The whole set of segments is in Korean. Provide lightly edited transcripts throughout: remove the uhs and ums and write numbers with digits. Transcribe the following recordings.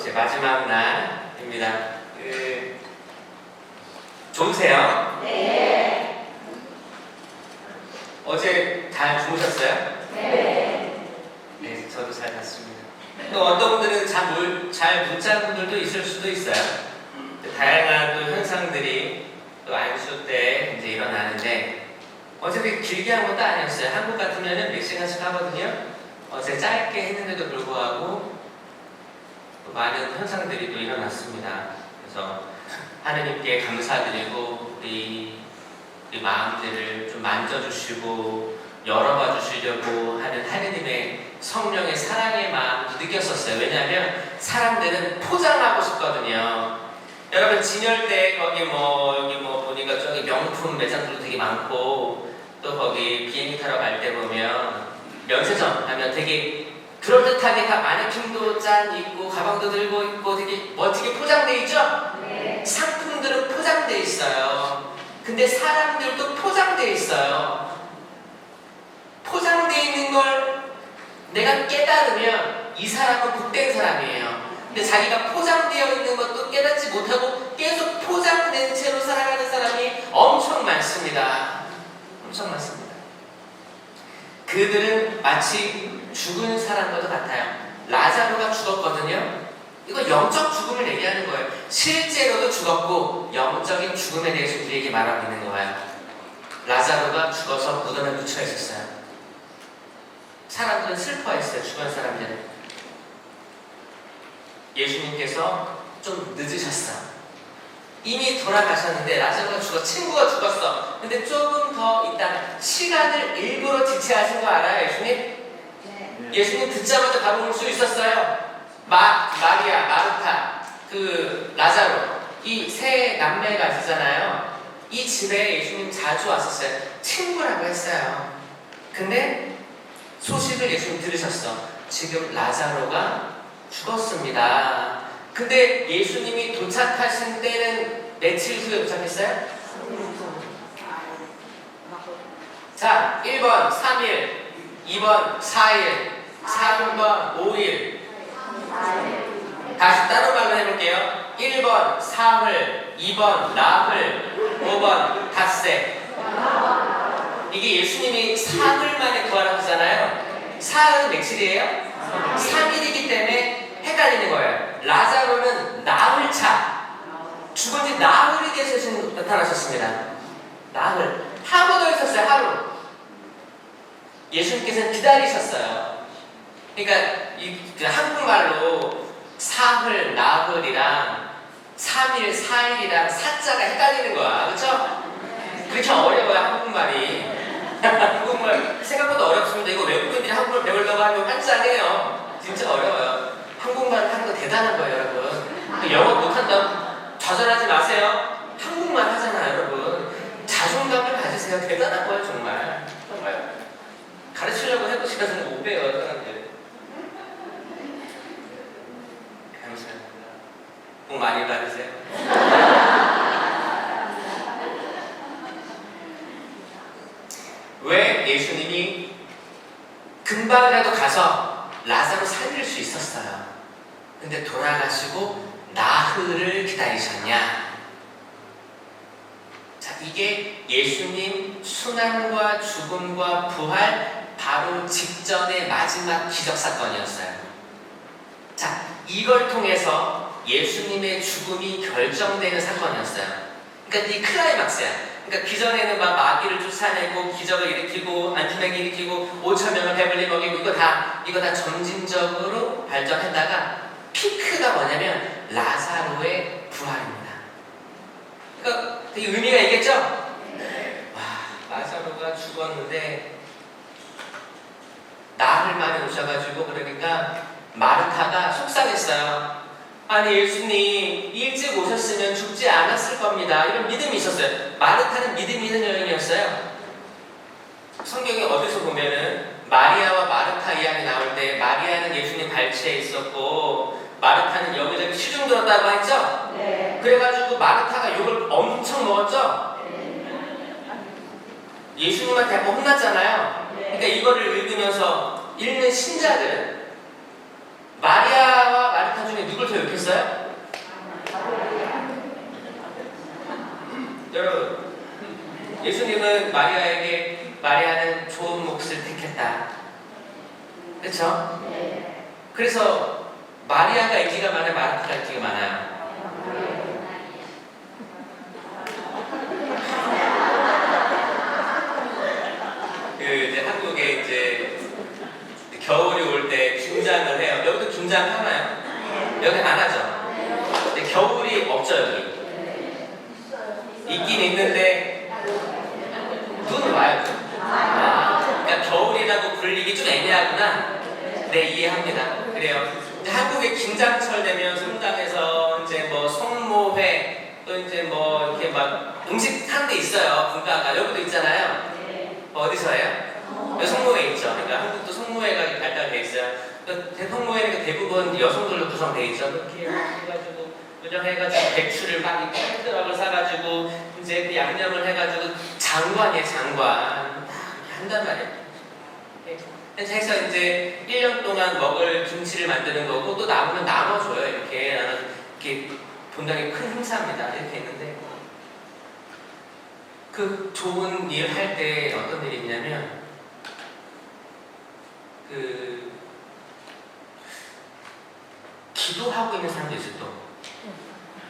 이제 마지막 날입니다. 좋으세요? 네. 어제 잘 주무셨어요? 네. 네, 저도 잘 잤습니다. 또 어떤 분들은 잘 못 잔 분들도 있을 수도 있어요. 다양한 또 현상들이 또 안수 때 이제 일어나는데 어차피 길게 한 것도 아니었어요. 한국 같으면은 몇 시간씩 하거든요. 어제 짧게 했는데도 불구하고 또 많은 현상들이 또 일어났습니다. 그래서 하느님께 감사드리고 우리 마음들을 좀 만져주시고 열어봐 주시려고 하는 하느님의 성령의 사랑의 마음을 느꼈었어요. 왜냐하면 사람들은 포장하고 싶거든요. 여러분 진열대 거기 여기 보니까 저기 명품 매장들도 되게 많고 또 거기 비행기 타러 갈 때 보면 면세점 하면 되게 그럴듯하게 다 마네킹도 짠 있고 가방도 들고 있고 되게 멋지게 포장돼 있죠? 네. 상품들은 포장돼 있어요. 근데 사람들도 포장돼 있어요. 포장돼 있는 걸 내가 깨달으면 이 사람은 복된 사람이에요. 근데 자기가 포장되어 있는 것도 깨닫지 못하고 계속 포장된 채로 살아가는 사람이 엄청 많습니다. 엄청 많습니다. 그들은 마치 죽은 사람과도 같아요. 라자로가 죽었거든요. 이거 영적 죽음을 얘기하는 거예요. 실제로도 죽었고 영적인 죽음에 대해서 우리에게 말하고 있는 거예요. 라자로가 죽어서 무덤에 묻혀 있었어요. 사람들은 슬퍼했어요. 죽은 사람들은. 예수님께서 좀 늦으셨어. 이미 돌아가셨는데 라자로가 친구가 죽었어. 근데 조금 더 있다가 시간을 일부러 지체하신 거 알아요, 예수님? 네. 예수님 듣자마자 바로 올 수 있었어요. 마리아, 마르타, 라자로 이 세 남매가 있었잖아요. 이 집에 예수님 자주 왔었어요. 친구라고 했어요. 근데 소식을 예수님 들으셨어. 지금 라자로가 죽었습니다. 근데 예수님이 도착하신 때는 며칠 후에 도착했어요? 자, 1번 3일, 2번 4일, 3번 5일. 다시 다른 말로 해볼게요. 1번 사흘, 2번 나흘, 5번 닷새. 이게 예수님이 사흘 만에 부활하셨잖아요. 사흘은 며칠이에요? 3일이기 때문에 헷갈리는 거예요. 라자로는 나흘 차, 죽은 지 나흘이 돼서 나타나셨습니다. 나흘. 하루 더 있었어요. 하루. 예수님께서는 기다리셨어요. 그러니까 한국말로 사흘, 나흘이랑 3일, 4일이랑 사자가 헷갈리는 거야. 그렇죠? 그렇게 어려워요. 한국말이. 한국말 생각보다 어렵습니다. 이거 외국인들이 한국말 배우려고 하면 한자네요. 진짜 어려워요. 한국말 하는 거 대단한 거예요, 여러분. 영어 못한다고 좌절하지 마세요. 한국말 하잖아요, 여러분. 자존감을 가지세요. 대단한 거예요, 정말. 정말. 가르치려고 해도 제가 정말 못 배워요, 사람들. 감사합니다. 복 많이 받으세요. 왜 예수님이 금방이라도 가서 라자로 살릴 수 있었어요. 근데 돌아가시고 나흘을 기다리셨냐? 자, 이게 예수님 순환과 죽음과 부활 바로 직전의 마지막 기적사건이었어요. 자, 이걸 통해서 예수님의 죽음이 결정되는 사건이었어요. 그러니까 이 클라이막스야. 그러니까 기존에는 막 마귀를 쫓아내고 기적을 일으키고 안진뱅이 일으키고 5,000명을 배불리 먹이고 이거 다 점진적으로 발전했다가 피크가 뭐냐면 라자로의 부활입니다. 그러니까 되게 의미가 있겠죠? 와, 라자로가 죽었는데 나흘 만에 오셔가지고 그러니까 마르타가 속상했어요. 아니 예수님 일찍 오셨으면 죽지 않았을 겁니다. 이런 믿음이 있었어요. 마르타는 믿음이 있는 여인이었어요. 성경에 어디서 보면은 마리아와 마르타 이야기 나올 때 마리아는 예수님 발치에 있었고 마르타는 여기저기 시중 들었다고 했죠? 네. 그래가지고 마르타가 욕을 엄청 먹었죠? 예수님한테 한번 혼났잖아요. 그러니까 이거를 읽으면서 읽는 신자들은 마리아와 마르타 중에 누굴 더 욕했어요? 있어요? 여러분, 예수님은 마리아는 좋은 몫을 택했다. 그렇죠? 그래서 마리아가 인기가 많아요? 마르타가 인기가 많아요? 이제 한국에 이제 겨울이 올 때 김장을 해요. 여기도 김장 하나요? 여기 안 하죠? 근데 겨울이 없죠, 여기. 있긴 있는데 눈은 와요. 그러니까 겨울이라고 불리기 좀 애매하구나. 네, 이해합니다. 그래요. 이제 한국의 김장철 되면 성당에서 이제 뭐 성모회 또 이제 뭐 이렇게 막 음식 하는 데 있어요. 분가가 여기도 있잖아요. 어디서 해요? 성모회 있죠. 그러니까 한국도 성모회가 발달돼 있어요. 성모회는 대부분 여성들로 구성돼 있죠. 그렇게 해가지고 요정해가지고 배추를 막 팬드락을 사가지고 이제 그 양념을 해가지고 장관이에요. 장관 한단 말이에요. 해서 이제 1년 동안 먹을 김치를 만드는 거고 또 남으면 나눠줘요. 이렇게 나는 이렇게 분당히 큰 행사입니다. 이렇게 있는데 그 좋은 일 할 때 어떤 일이 있냐면 그 기도하고 있는 사람도 있어요. 또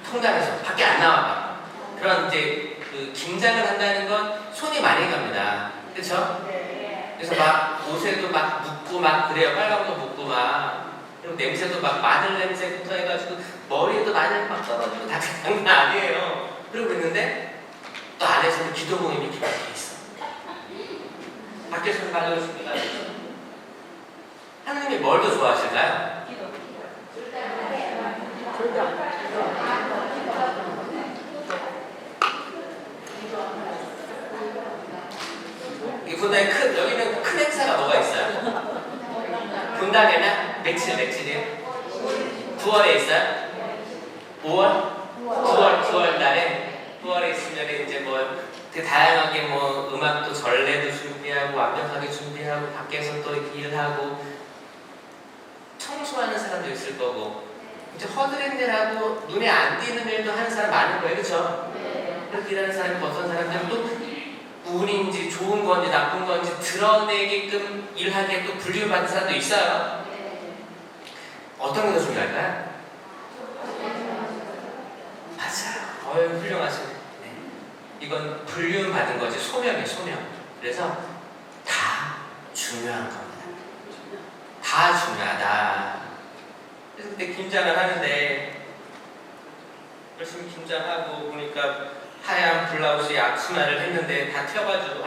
통단에서 밖에 안 나와요. 그런 이제 그 김장을 한다는 건 손이 많이 갑니다. 그렇죠? 그래서 막 옷에도 막 묻고 막 그래요. 빨간 거 묻고 막 그리고 냄새도 막 마늘 냄새부터 해가지고 머리에도 마늘 막 떨어지고 다 장난 아니에요. 그러고 있는데 또 안에서는 기도 모임이 이렇게 있어. 밖에서는 말려주십니다. 하나님이 뭘 더 좋아하실까요? 이 분당에 여기는 큰 행사가 뭐가 있어요? 분당에는 며칠이에요? 9월에 있어요? 5월? 9월 달에 9월에 있으면 이제 뭐 되게 다양하게 뭐 음악도 전래도 준비하고 완벽하게 준비하고 밖에서 또 일하고 청소하는 사람도 있을 거고 이제 허드렛 일하고 눈에 안 띄는 일도 하는 사람 많은 거예요. 그렇죠? 그렇게 일하는 사람이 어떤 사람들은 또 운인지 좋은 건지 나쁜 건지 드러내게끔 일하게 또 불리움받는 사람도 있어요. 어떤 게 더 중요할까요? 맞아요. 훌륭하시네. 네. 이건 불리움받은 거지 소명이에요. 소명. 그래서 다 중요한 겁니다. 다 중요하다. 그래서 그때 김장을 하는데 열심히 김장하고 보니까 하얀 블라우스에 앞치마를 했는데 다 튀어가지고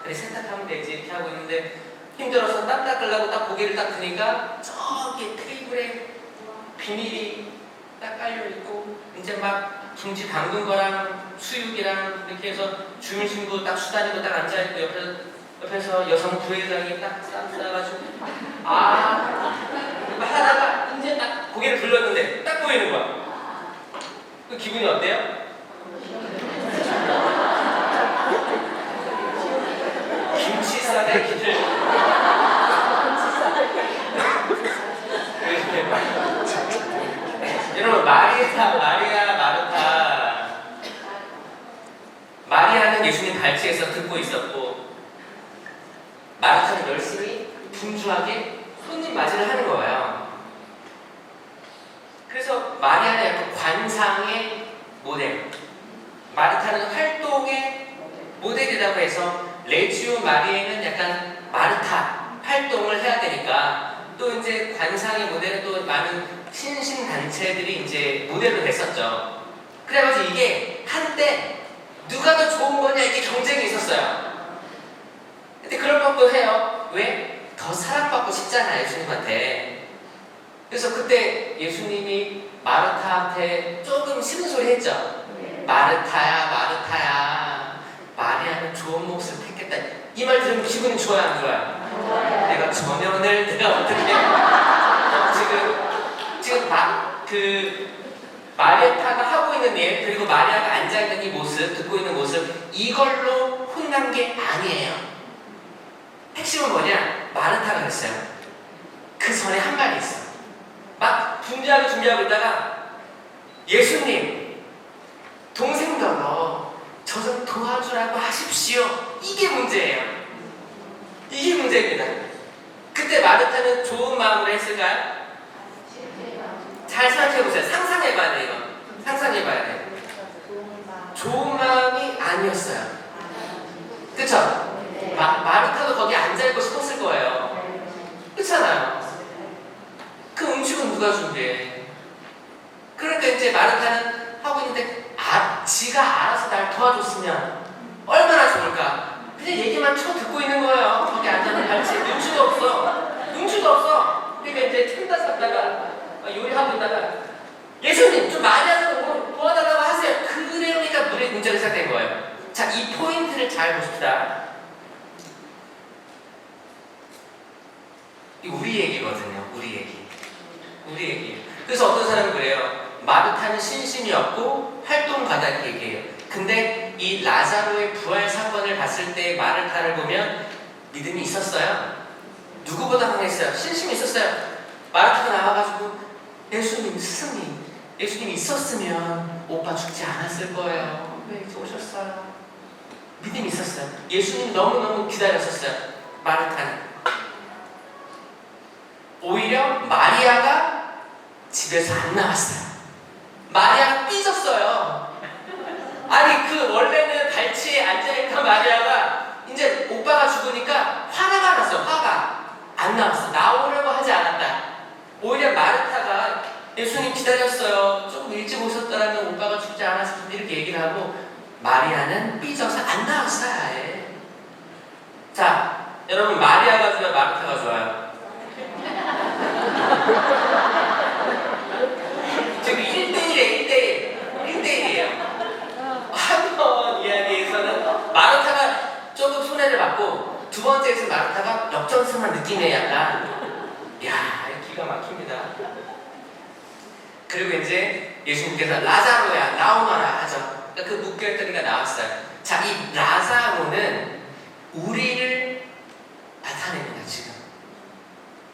그래 세탁하면 되지 이렇게 하고 있는데 힘들어서 땀 닦으려고 딱 고개를 딱 드니까 저기 테이블에 비닐이 딱 깔려있고 이제 막 김치 담근 거랑 수육이랑 이렇게 해서 주민신고 딱 수다니고 딱 앉아있고 옆에서 여성 부회장이 딱 싸가지고 하다가 이제 딱 고개를 돌렸는데 딱 보이는 거야. 그 기분이 어때요? 김치 싸대기를 여러분 마리아는 예수님 발치에서 듣고 있었고 마르타는 열심히 분주하게 손님 맞이를 하는 거예요. 그래서 마리아는 약간 관상의 모델, 마르타는 활동의 모델이라고 해서 레지오 마리에는 약간 마르타 활동을 해야 되니까 또 이제 관상의 모델은 또 많은 신신단체들이 이제 모델로 됐었죠. 그래가지고 이게 한때 누가 더 좋은 거냐 이게 경쟁이 있었어요. 근데 그런 것도 해요. 왜? 더 사랑받고 싶잖아요, 예수님한테. 그래서 그때 예수님이 마르타한테 조금 싫은 소리 했죠. 마르타야 마리아는 좋은 몫을 택했다. 이 말 들으면 기분이 좋아요, 안 좋아요? 내가 저년을 내가 어떻게 지금 마르타가 하고 있는 일 그리고 마리아가 앉아있는 이 모습 듣고 있는 모습 이걸로 혼난 게 아니에요. 핵심은 뭐냐? 마르타가 그랬어요. 그 전에 한 말이 있어. 막 준비하고 있다가 예수님, 동생더러 저 좀 도와주라고 하십시오. 이게 문제예요. 이게 문제입니다. 그때 마르타는 좋은 마음으로 했을까요? 잘 생각해보세요. 상상해봐야 돼, 이거. 상상해봐야 돼. 좋은 마음이 아니었어요. 그쵸? 마르타도 거기 앉아있고 싶었을 거예요. 그렇잖아요. 그 음식은 누가 준비해? 그러니까 이제 마르타는 하고 있는데 지가 알아서 날 도와줬으면 얼마나 좋을까? 그냥 얘기만 듣고 있는 거예요. 거기 앉아서 같이 눈치도 없어. 눈치도 없어. 그러니까 이제 틈다 샀다가 요리하고 있다가 예수님 좀 많이 하셔서 도와달라고 하세요. 그러니까 물의 문제가 시작된 거예요. 자, 이 포인트를 잘 보십시다. 이 우리 얘기거든요. 우리 얘기. 우리 얘기. 그래서 어떤 사람은 그래요. 마르타는 신심이 없고 활동가다 이렇게 얘기해요. 근데 이 라자로의 부활 사건을 봤을 때 마르타를 보면 믿음이 있었어요. 누구보다 강했어요. 신심이 있었어요. 마르타가 나와가지고 예수님, 스승님, 예수님 있었으면 오빠 죽지 않았을 거예요. 왜 이제 오셨어요? 믿음이 있었어요. 예수님 너무너무 기다렸었어요. 마르타는. 오히려 마리아가 집에서 안 나왔어요. 마리아가 삐졌어요. 아니 원래는 발치에 앉아있던 마리아가 이제 오빠가 죽으니까 화가 났어. 화가 안 나왔어. 나오려고 하지 않았다. 오히려 마르타가 예수님 기다렸어요. 조금 일찍 오셨더라면 오빠가 죽지 않았을 텐데 이렇게 얘기를 하고 마리아는 삐져서 안 나왔어요. 아예. 자, 여러분 마리아가 좋아요? 마르타가 좋아요? 지금 1대1이에요. 한 번 이야기에서는 마르타가 조금 손해를 받고 두 번째에서 마르타가 역전승한 느낌이에요. 약간 이야 기가 막힙니다. 그리고 이제 예수님께서 라자로야 나오너라 하죠. 그러니까 그 묶여있던 이가 나왔어요. 자, 이 라자로는 우리를 나타냅니다. 지금.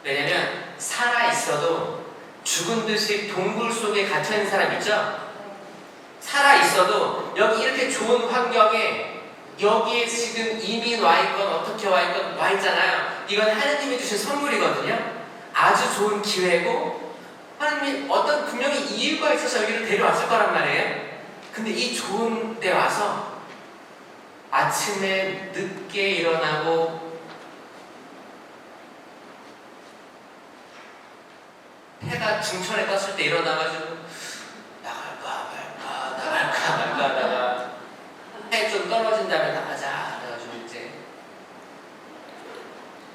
왜냐면 살아있어도 죽은 듯이 동굴 속에 갇혀있는 사람 있죠? 살아있어도 여기 이렇게 좋은 환경에 여기에 지금 이미 와있건 어떻게 와있건 와있잖아요. 이건 하나님이 주신 선물이거든요. 아주 좋은 기회고 하나님이 어떤 분명히 이유가 있어서 여기를 데려왔을 거란 말이에요. 근데 이 좋은 데 와서 아침에 늦게 일어나고 해가 중천에 떴을 때 일어나가지고 나갈까 말까 하다가 해 좀 떨어진 다음에 나가자 그래가지고 이제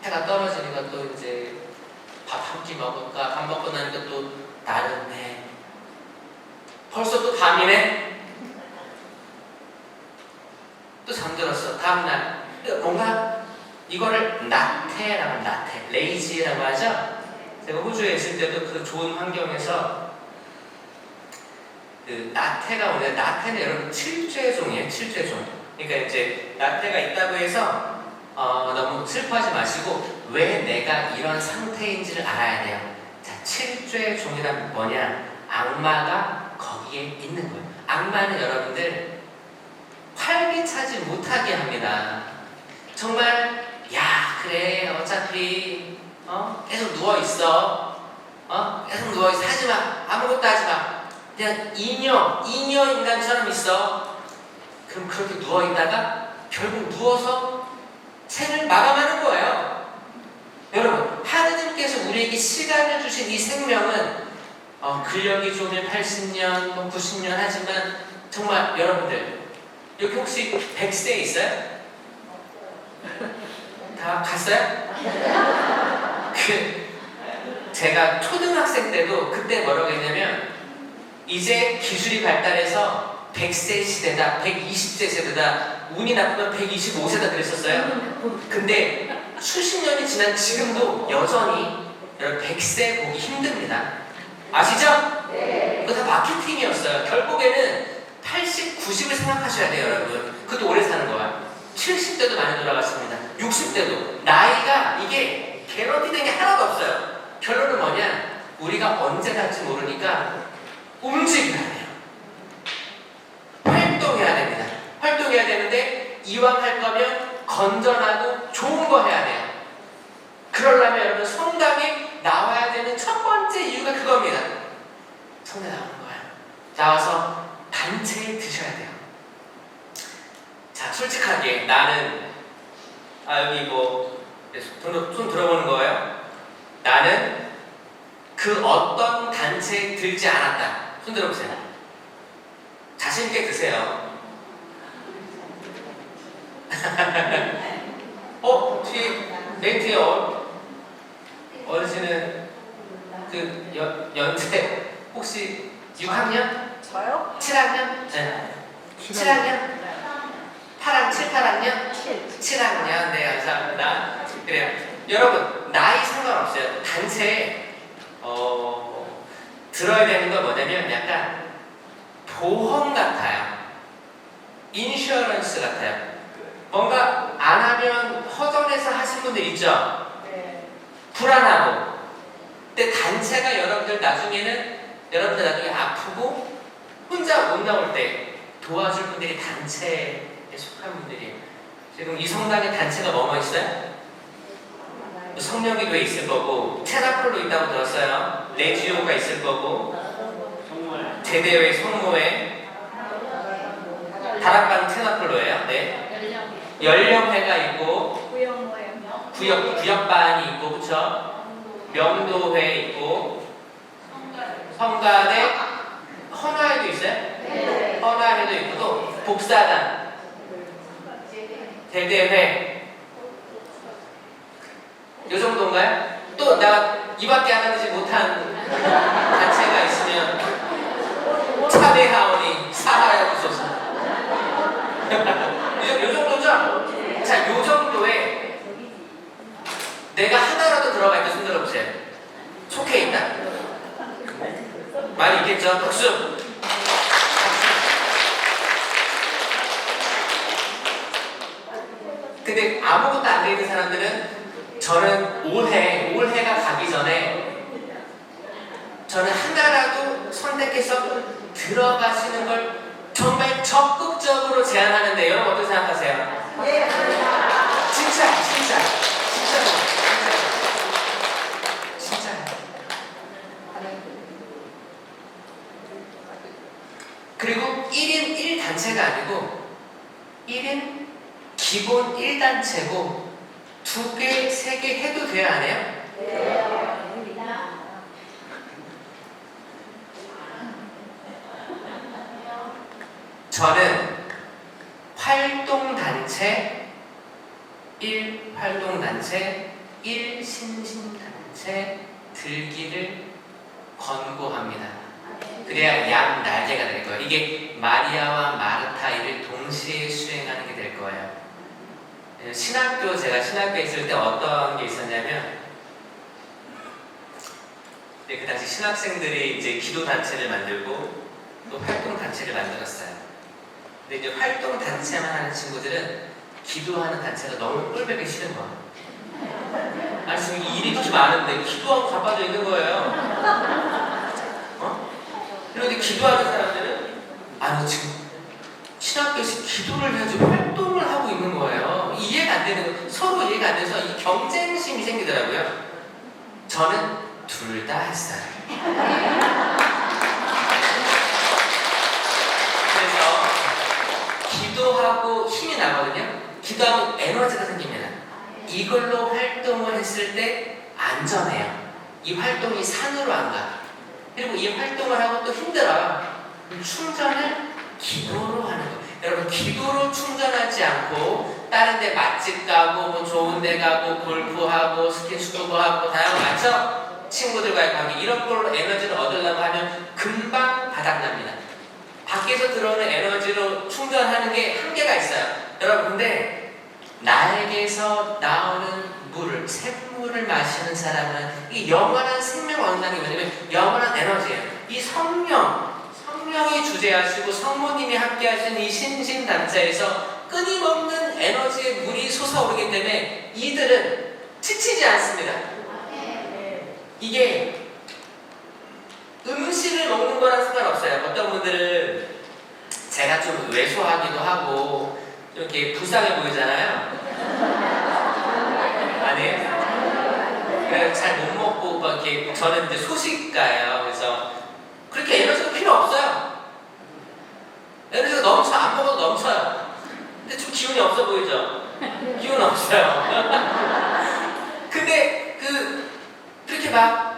해가 떨어지니까 또 이제 밥 한 끼 먹을까 밥 먹고 나니까 또 나른해 벌써 또 밤이네 또 잠들었어 다음날 뭔가 이거를 나태라고 나태 레이지라고 하죠. 제가 호주에 있을 때도 그 좋은 환경에서 그 나태가 오는데 나태는 여러분 칠죄종이에요. 칠죄종. 그러니까 이제 나태가 있다고 해서 너무 슬퍼하지 마시고 왜 내가 이런 상태인지를 알아야 돼요. 자, 칠죄종이란 뭐냐? 악마가 거기에 있는 거예요. 악마는 여러분들 활기차지 못하게 합니다. 정말 야 그래 어차피 계속 누워있어. 계속 누워있어. 하지마. 아무것도 하지마. 그냥 잉여 인간처럼 있어. 그럼 그렇게 누워있다가 결국 누워서 생을 마감하는 거예요. 여러분, 하느님께서 우리에게 시간을 주신 이 생명은 근력이 좋으면 80년, 90년 하지만 정말 여러분들 여기 혹시 100세 있어요? 다 갔어요? 제가 초등학생 때도 그때 뭐라고 했냐면 이제 기술이 발달해서 100세 시대다, 120세 세대다, 운이 나쁘면 125세다 그랬었어요. 근데 수십 년이 지난 지금도 여전히 여러분 100세 보기 힘듭니다. 아시죠? 네. 그거 다 마케팅이었어요. 결국에는 80, 90을 생각하셔야 돼요, 여러분. 그것도 오래 사는 거야. 70대도 많이 돌아갔습니다. 60대도. 나이가 이게 개런티된 게 하나도 없어요. 결론은 뭐냐? 우리가 언제 갈지 모르니까 움직여야 돼요. 이왕 할 거면 건전하고 좋은 거 해야 돼요. 그러려면 여러분 성당에 나와야 되는 첫 번째 이유가 그겁니다. 성당에 나오는 거예요. 나와서 단체에 드셔야 돼요. 자, 솔직하게 나는 여기 손 들어보는 거예요. 나는 그 어떤 단체에 들지 않았다. 손 들어보세요. 자신 있게 드세요. 뒤에 맨 뒤에 어르신은 그 연세 혹시 6학년? 저요? 7학년? 네. 7학년? 7, 8학년? 7학년. 네, 감사합니다. 그래요. 여러분, 나이 상관없어요. 단체에 들어야 되는 건 뭐냐면 약간 보험 같아요. 인슈어런스 같아요. 뭔가 안 하면 허전해서 하신 분들 있죠? 네. 불안하고. 근데 단체가 여러분들 나중에 아프고 혼자 못 나올 때 도와줄 분들이 단체에 속한 분들이에요. 지금 이 성당에 단체가 뭐뭐 있어요? 성령기도에 있을 거고, 테라폴로 있다고 들었어요. 레지오가 있을 거고, 제대회, 성모회, 다락방 테라폴로예요. 네. 연령회가 있고, 구역반이 있고, 그쵸? 명도회 있고, 성가대, 헌화회도 있어요? 네. 헌화회도 있고, 또 복사단, 대대회. 요 정도인가요? 또 나 이밖에 알아듣지 못한 단체가 있으면 차대하오니 사하여 주소서. 요 정도죠? 자, 요 정도에 내가 하나라도 들어가 있다 손 들어보세요. 속해 있다. 많이 있겠죠? 박수. 근데 아무것도 안 돼 있는 사람들은 저는 올해가 가기 전에 저는 하나라도 선택해서 들어가시는 걸 정말 적극적으로 제안하는데 여러분 어떻게 생각하세요? 진짜. 그리고 1인 1단체가 아니고 1인 기본 1단체고 2개, 3개 해도 돼요, 안 해요? 네. 저는 활동단체, 1활동단체, 1신심단체 들기를 권고합니다. 그래야 양 날개가 될 거예요. 이게 마리아와 마르타 일을 동시에 수행하는 게 될 거예요. 제가 신학교에 있을 때 어떤 게 있었냐면, 그 당시 신학생들이 이제 기도단체를 만들고 또 활동단체를 만들었어요. 근데 이제 활동단체만 하는 친구들은 기도하는 단체가 너무 꼴보기 싫은 거야. 아니, 지금 일이 이렇게 많은데 기도하고 바빠져 있는 거예요. 그런데 기도하는 사람들은 너 지금 신학교에서 기도를 해야지 활동을 하고 있는 거예요. 이해가 안 되는, 서로 이해가 안 돼서 이 경쟁심이 생기더라고요. 저는 둘 다 했어요. 그래서 기도하고 힘이 나거든요. 기도하면 에너지가 생깁니다. 이걸로 활동을 했을 때 안전해요. 이 활동이 산으로 안 가. 그리고 이 활동을 하고 또 힘들어요. 충전을 기도로 하는 거예요. 여러분, 기도로 충전하지 않고 다른 데 맛집 가고 뭐 좋은 데 가고 골프하고 스킨스쿠버하고 다양한 많죠? 친구들과의 관계 이런 걸로 에너지를 얻으려고 하면 금방 바닥납니다. 밖에서 들어오는 에너지로 충전하는 게 한계가 있어요. 여러분, 근데 날개에서 나오는 샘물을 마시는 사람은 이 영원한 생명을 얻는다는 게 뭐냐면 영원한 에너지예요. 이 성령이 주재하시고 성모님이 함께 하시는 이 신신단체에서 끊임없는 에너지의 물이 솟아오르기 때문에 이들은 지치지 않습니다. 이게 음식을 먹는 거랑 상관없어요. 어떤 분들은 제가 좀 왜소하기도 하고 이렇게 불쌍해 보이잖아요. 아니에요? 그래서 잘 못 먹고 막 이렇게 저는 이제 소식가예요. 그래서 그렇게 에너지가 필요 없어요. 에너지가 넘쳐 안 먹어도 넘쳐요. 근데 좀 기운이 없어 보이죠? 기운 없어요. 근데 그렇게 막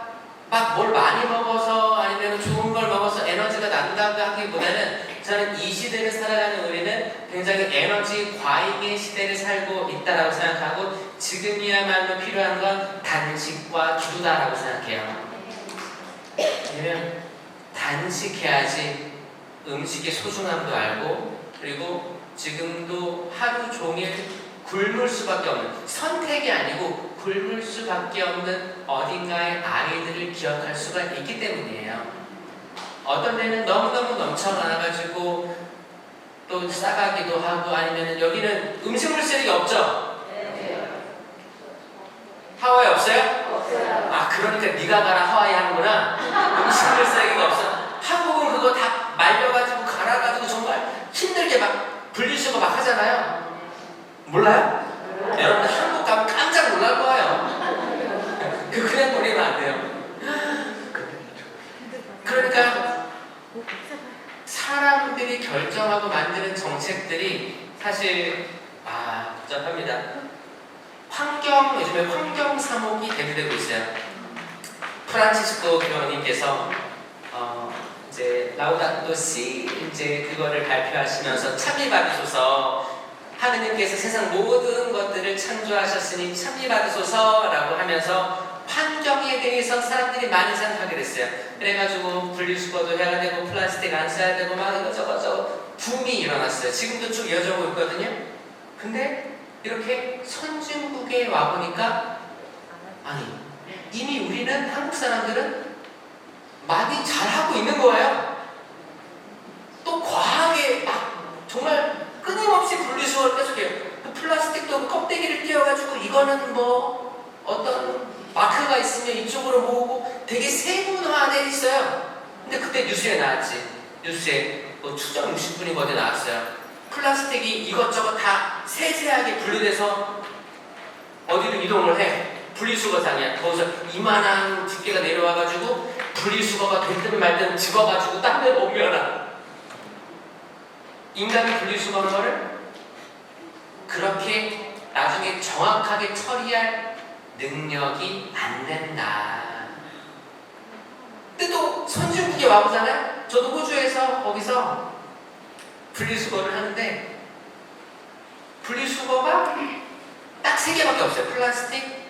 뭘 많이 먹어서 아니면 좋은 걸 먹어서 에너지가 난다고 하기보다는 저는 이 시대를 살아가는 우리는 굉장히 에너지 과잉의 시대를 살고 있다라고 생각하고 지금이야말로 필요한 건 단식과 기도다라고 생각해요. 왜냐면 단식해야지 음식의 소중함도 알고 그리고 지금도 하루 종일 굶을 수밖에 없는 선택이 아니고 굶을 수밖에 없는 어딘가의 아이들을 기억할 수가 있기 때문이에요. 어떤 데는 너무너무 넘쳐나가지고 또 싸가기도 하고 아니면 여기는 음식물 쓰레기 없죠? 하와이 없어요? 없어요. 아 그러니까 네가 가라 하와이 하는구나. 음식물 쓰레기가 없어. 한국은 그거 다 말려가지고 갈아가지고 정말 힘들게 막 분리수거 막 하잖아요. 몰라요? 여러분들 한국 가면 깜짝 놀랄 거예요. 그냥 버리면 안 돼요. 그러니까 사람들이 결정하고 만드는 정책들이 사실 복잡합니다. 요즘에 환경 사목이 대두되고 있어요. 프란치스코 교황님께서 이제 라우다토 시 이제 그거를 발표하시면서 참여 받으소서 하느님께서 세상 모든 것들을 창조하셨으니 참여 받으소서라고 하면서 환경에 대해서 사람들이 많이 생각하게 됐어요. 그래가지고 분리수거도 해야 되고 플라스틱 안 써야 되고 막 이거저거 붐이 일어났어요. 지금도 쭉 이어져 오고 있거든요. 근데 이렇게 선진국에 와보니까 아니 이미 우리는 한국 사람들은 많이 잘하고 있는 거예요. 또 과하게 막 정말 끊임없이 분리수거를 계속해요. 그 플라스틱도 껍데기를 띄워가지고 이거는 뭐 어떤 마크가 있으면 이쪽으로 모으고 되게 세분화되어 있어요. 근데 그때 뉴스에 나왔지. 뉴스에 뭐 추정 60분이 거기에 나왔어요. 플라스틱이 이것저것 다 세세하게 분리돼서 어디로 이동을 해. 분리수거장이야. 거기서 이만한 집게가 내려와가지고 분리수거가 됐든 말든 집어가지고 딴 데로 옮겨놔. 인간이 분리수거하는 거를 그렇게 나중에 정확하게 처리할 능력이 안 된다. 근데 또 선진국에 와보잖아요. 저도 호주에서 거기서 분리수거를 하는데 분리수거가 딱 3개밖에 없어요. 플라스틱,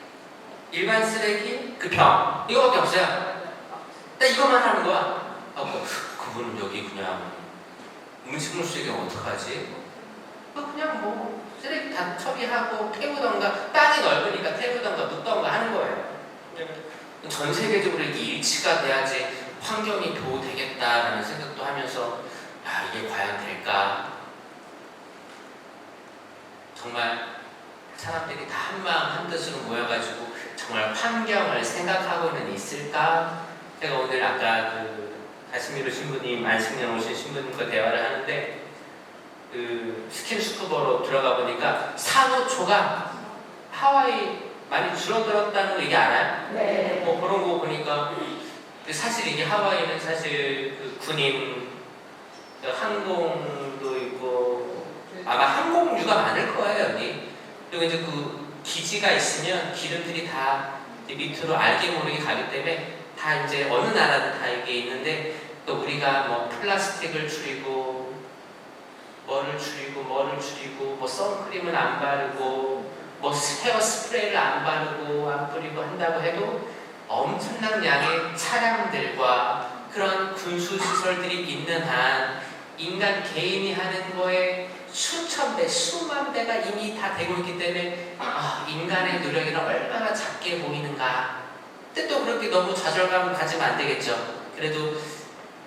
일반 쓰레기, 그 병. 이거밖에 없어요. 딱 이것만 하는 거야. 그분은 여기 그냥 음식물 쓰레기 어떡하지? 그냥 뭐 쓰레기 다 처리하고 태우던가 땅이 넓으니까 태우던가 묻던가 하는 거예요. 전 세계적으로 이렇게 일치가 돼야지 환경이 보호되겠다라는 생각도 하면서 이게 과연 될까? 정말 사람들이 다 한마음 한뜻으로 모여가지고 정말 환경을 생각하고는 있을까? 제가 오늘 아까 가시미로 신부님, 안식년 오신 신부님과 대화를 하는데 스킨스쿠버로 들어가 보니까 산호초가 하와이 많이 줄어들었다는 거 얘기 알아요? 네. 뭐 그런 거 보니까 사실 이게 하와이는 사실 군인 항공도 있고 아마 항공유가 많을 거예요 여기. 그리고 이제 기지가 있으면 기름들이 다 밑으로 알게 모르게 가기 때문에 다 이제 어느 나라든 다 이게 있는데 또 우리가 뭐 플라스틱을 줄이고 뭐를 줄이고 뭐 선크림을 안 바르고 뭐 헤어 스프레이를 안 바르고 안 뿌리고 한다고 해도 엄청난 양의 차량들과 그런 군수 시설들이 있는 한 인간 개인이 하는 거에 수천 배, 수만 배가 이미 다 되고 있기 때문에 인간의 노력이 얼마나 작게 보이는가. 근데 또 그렇게 너무 좌절감을 가지면 안 되겠죠. 그래도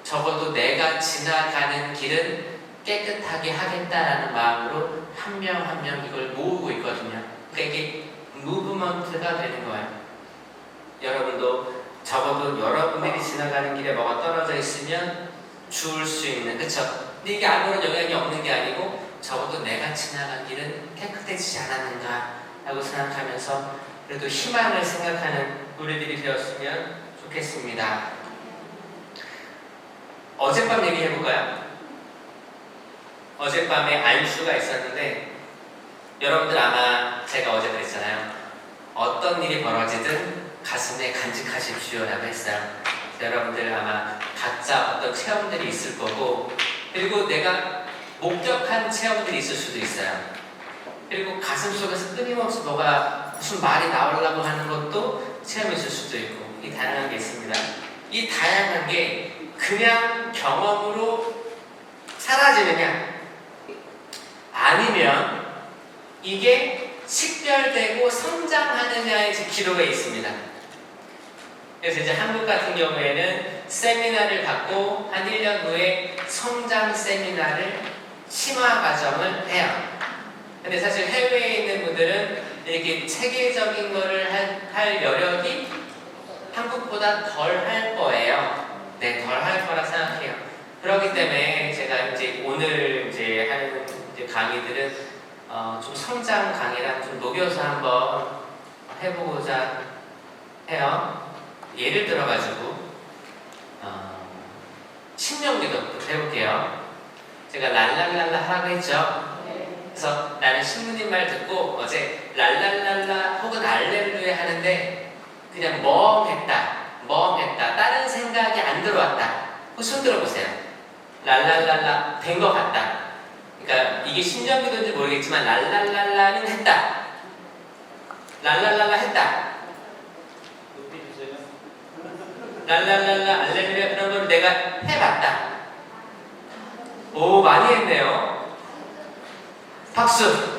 적어도 내가 지나가는 길은 깨끗하게 하겠다라는 마음으로 한 명 한 명 이걸 모으고 있거든요. 그러니까 이게 무브먼트가 되는 거예요. 여러분도 적어도 여러분들이 지나가는 길에 뭐가 떨어져 있으면 주울 수 있는, 그쵸? 근데 이게 아무런 영향이 없는 게 아니고 적어도 내가 지나간 길은 깨끗해지지 않았는가 라고 생각하면서 그래도 희망을 생각하는 우리들이 되었으면 좋겠습니다. 어젯밤 얘기해볼까요? 어젯밤에 안수가 있었는데 여러분들 아마 제가 어제 그랬잖아요. 어떤 일이 벌어지든 가슴에 간직하십시오라고 했어요. 여러분들 아마 각자 어떤 체험들이 있을 거고 그리고 내가 목격한 체험들이 있을 수도 있어요. 그리고 가슴 속에서 끊임없이 뭐가 무슨 말이 나오려고 하는 것도 체험이 있을 수도 있고 이 다양한 게 있습니다. 이 다양한 게 그냥 경험으로 사라지느냐 아니면 이게 식별되고 성장하느냐의 기로가 있습니다. 그래서 이제 한국 같은 경우에는 세미나를 받고 한 1년 후에 성장 세미나를 심화 과정을 해요. 근데 사실 해외에 있는 분들은 이렇게 체계적인 거를 할 여력이 한국보다 덜 할 거예요. 네, 덜 할 거라 생각해요. 그렇기 때문에 제가 이제 오늘 이제 하는 이제 강의들은 좀 성장 강의랑 좀 녹여서 한번 해보고자 해요. 예를 들어가지고 신명기도부터 해볼게요. 제가 랄랄랄라 하라고 했죠. 그래서 나는 신부님 말 듣고 어제 랄랄랄라 혹은 알렐루야 하는데 그냥 멍했다. 다른 생각이 안 들어왔다. 손 들어보세요. 랄랄랄라 된 것 같다. 그러니까 이게 신명기도인지 모르겠지만 랄랄랄라는 했다. 랄랄랄라 했다. 랄랄랄라 알렐루야 그런 걸 내가 해봤다. 오, 많이 했네요. 박수.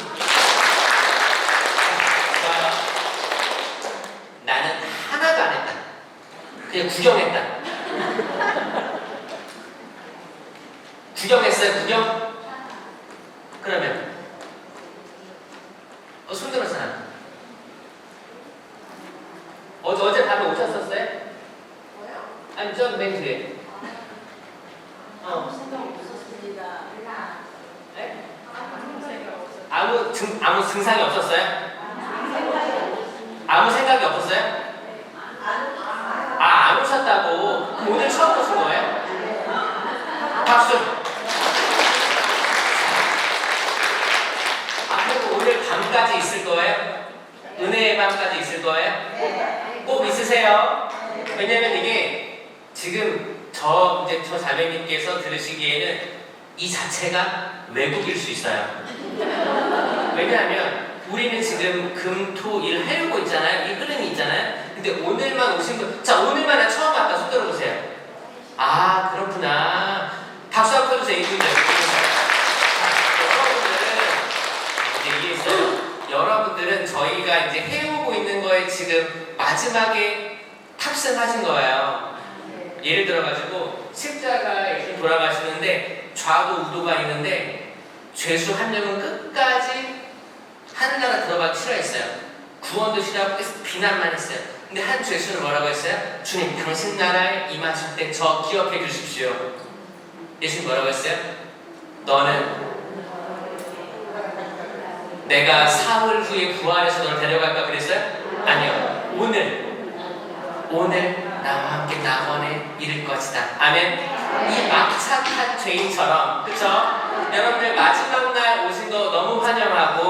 나는 하나도 안 했다. 그냥 구경했다. 구경했어요? 구경? 그러면 손 들었잖아. 어제 밤에 오셨었어요? 아니 저 맨 뒤에. 아무 생각 없었습니다. 네? 아무 증상이 없었어요? 아무 생각이 없었어요? 안 오셨다고? 그럼 오늘 처음 오신 거예요? 박수. 그리고 오늘 밤까지 있을 거예요? 은혜의 밤까지 있을 거예요? 꼭 있으세요. 왜냐면 이게 지금 저 자매님께서 들으시기에는 이 자체가 외국일 수 있어요. 왜냐하면 우리는 지금 금, 토, 일 하려고 있잖아요. 이 흐름이 있잖아요. 근데 오늘만 오신 분, 자 오늘만 나 처음 왔다 손 들어보세요. 아 그렇구나. 박수 한번 쳐주세요. 이분들. 여러분들은 이제 이해했어요. 여러분들은 저희가 이제 해오고 있는 거에 지금 마지막에 탑승하신 거예요. 예를 들어가지고 십자가 이렇게 돌아가시는데 좌도 우도가 있는데 죄수 한 명은 끝까지 하늘나라 들어가기 싫어했어요. 구원도 싫어하고 계속 비난만 했어요. 근데 한 죄수는 뭐라고 했어요? 주님 당신 나라에 임하실 때 저 기억해 주십시오. 예수님 뭐라고 했어요? 너는 내가 사흘 후에 부활해서 너를 데려갈까 그랬어요? 아니요. 오늘 나와 함께 낙원에 이를 것이다. 아멘. 이 막착한 죄인처럼, 그쵸? 여러분들 마지막 날 오신 거 너무 환영하고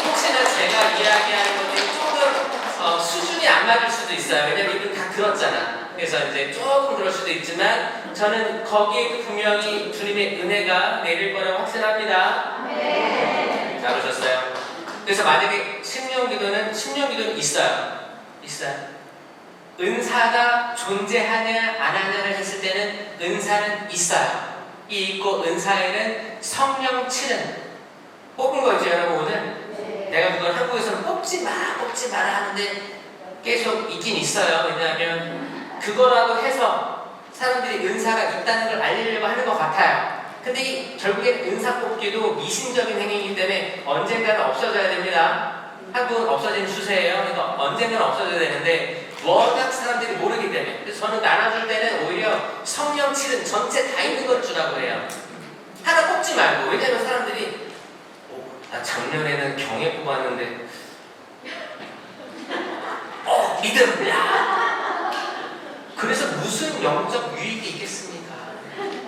혹시나 제가 이야기하는 것들이 조금 수준이 안 맞을 수도 있어요. 왜냐면 이분 다 들었잖아. 그래서 이제 조금 그럴 수도 있지만 저는 거기에도 분명히 주님의 은혜가 내릴 거라고 확신합니다. 잘 오셨어요. 그래서 만약에 신령기도는 있어요. 은사가 존재하냐 안 하냐를 했을 때는 은사는 있어요. 이 있고 은사에는 성령 칠은 뽑은 거죠 여러분 오늘. 내가 그걸 한국에서는 뽑지 마라 하는데 계속 있긴 있어요. 왜냐하면 그거라도 해서 사람들이 은사가 있다는 걸 알리려고 하는 것 같아요. 근데 결국엔 은사 뽑기도 미신적인 행위이기 때문에 언젠가는 없어져야 됩니다. 한국은 없어진 추세예요. 그러니까 언젠가는 없어져야 되는데 워낙 사람들이 모르기 때문에. 그래서 저는 나눠줄 때는 오히려 성령 칠은 전체 다 있는 걸 주라고 해요. 하나 뽑지 말고. 왜냐면 사람들이 작년에는 경에 뽑았는데 믿음! 야! 그래서 무슨 영적 유익이 있겠습니까?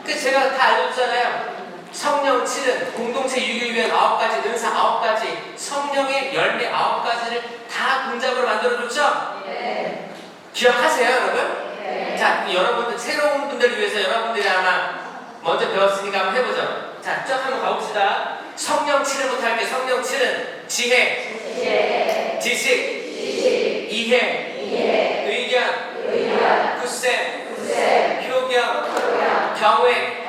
그 제가 다 알려줬잖아요. 성령 7은 공동체 유익을 위한 9가지 은사 9가지 성령의 열매 9가지를 다 동작으로 만들어줬죠? 네. 기억하세요 여러분? 네. 자, 여러분들 새로운 분들을 위해서 여러분들이 아마 먼저 배웠으니까 한번 해보죠. 자, 쭉 한번 가봅시다. 성령 7은부터 할게요. 성령 7은 지혜, 지식, 이해, 의견, 굳셈, 효경, 경외.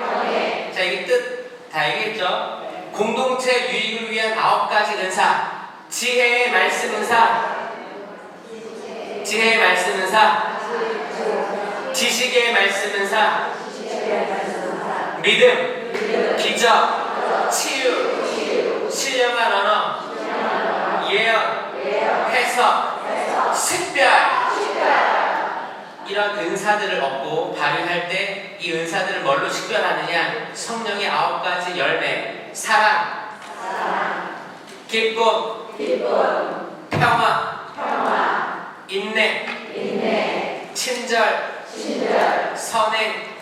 자, 이게 뜻 다 얘기했죠? 공동체 유익을 위한 9가지 은사. 지혜의 말씀 은사, 지식의 말씀 은사, 믿음, 기적, 치유, 신령한 언어, 예언, 해석, 식별. 이런 은사들을 얻고 발휘할 때 이 은사들을 뭘로 식별하느냐? 성령의 9가지 열매, 사랑, 기쁨, 평화, 인내, 친절, 선행,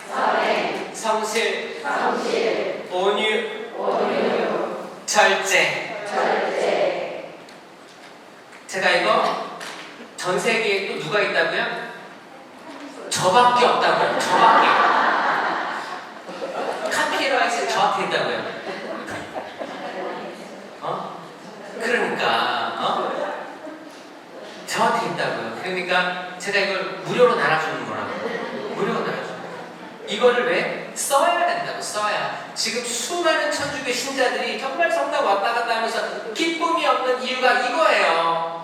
성실, 온유, 절제. 제가 이거 전 세계에 또 누가 있다고요? 저밖에 없다고요. 저밖에. 카피라이트에 저밖에 있다고요. 그러니까 저한테 있다고요. 그러니까 제가 이걸 무료로 나눠주는 거라고. 무료로 나눠주는 거예요. 이거를 왜? 써야 된다고. 써야. 지금 수많은 천주교 신자들이 정말 성당 왔다 갔다 하면서 기쁨이 없는 이유가 이거예요.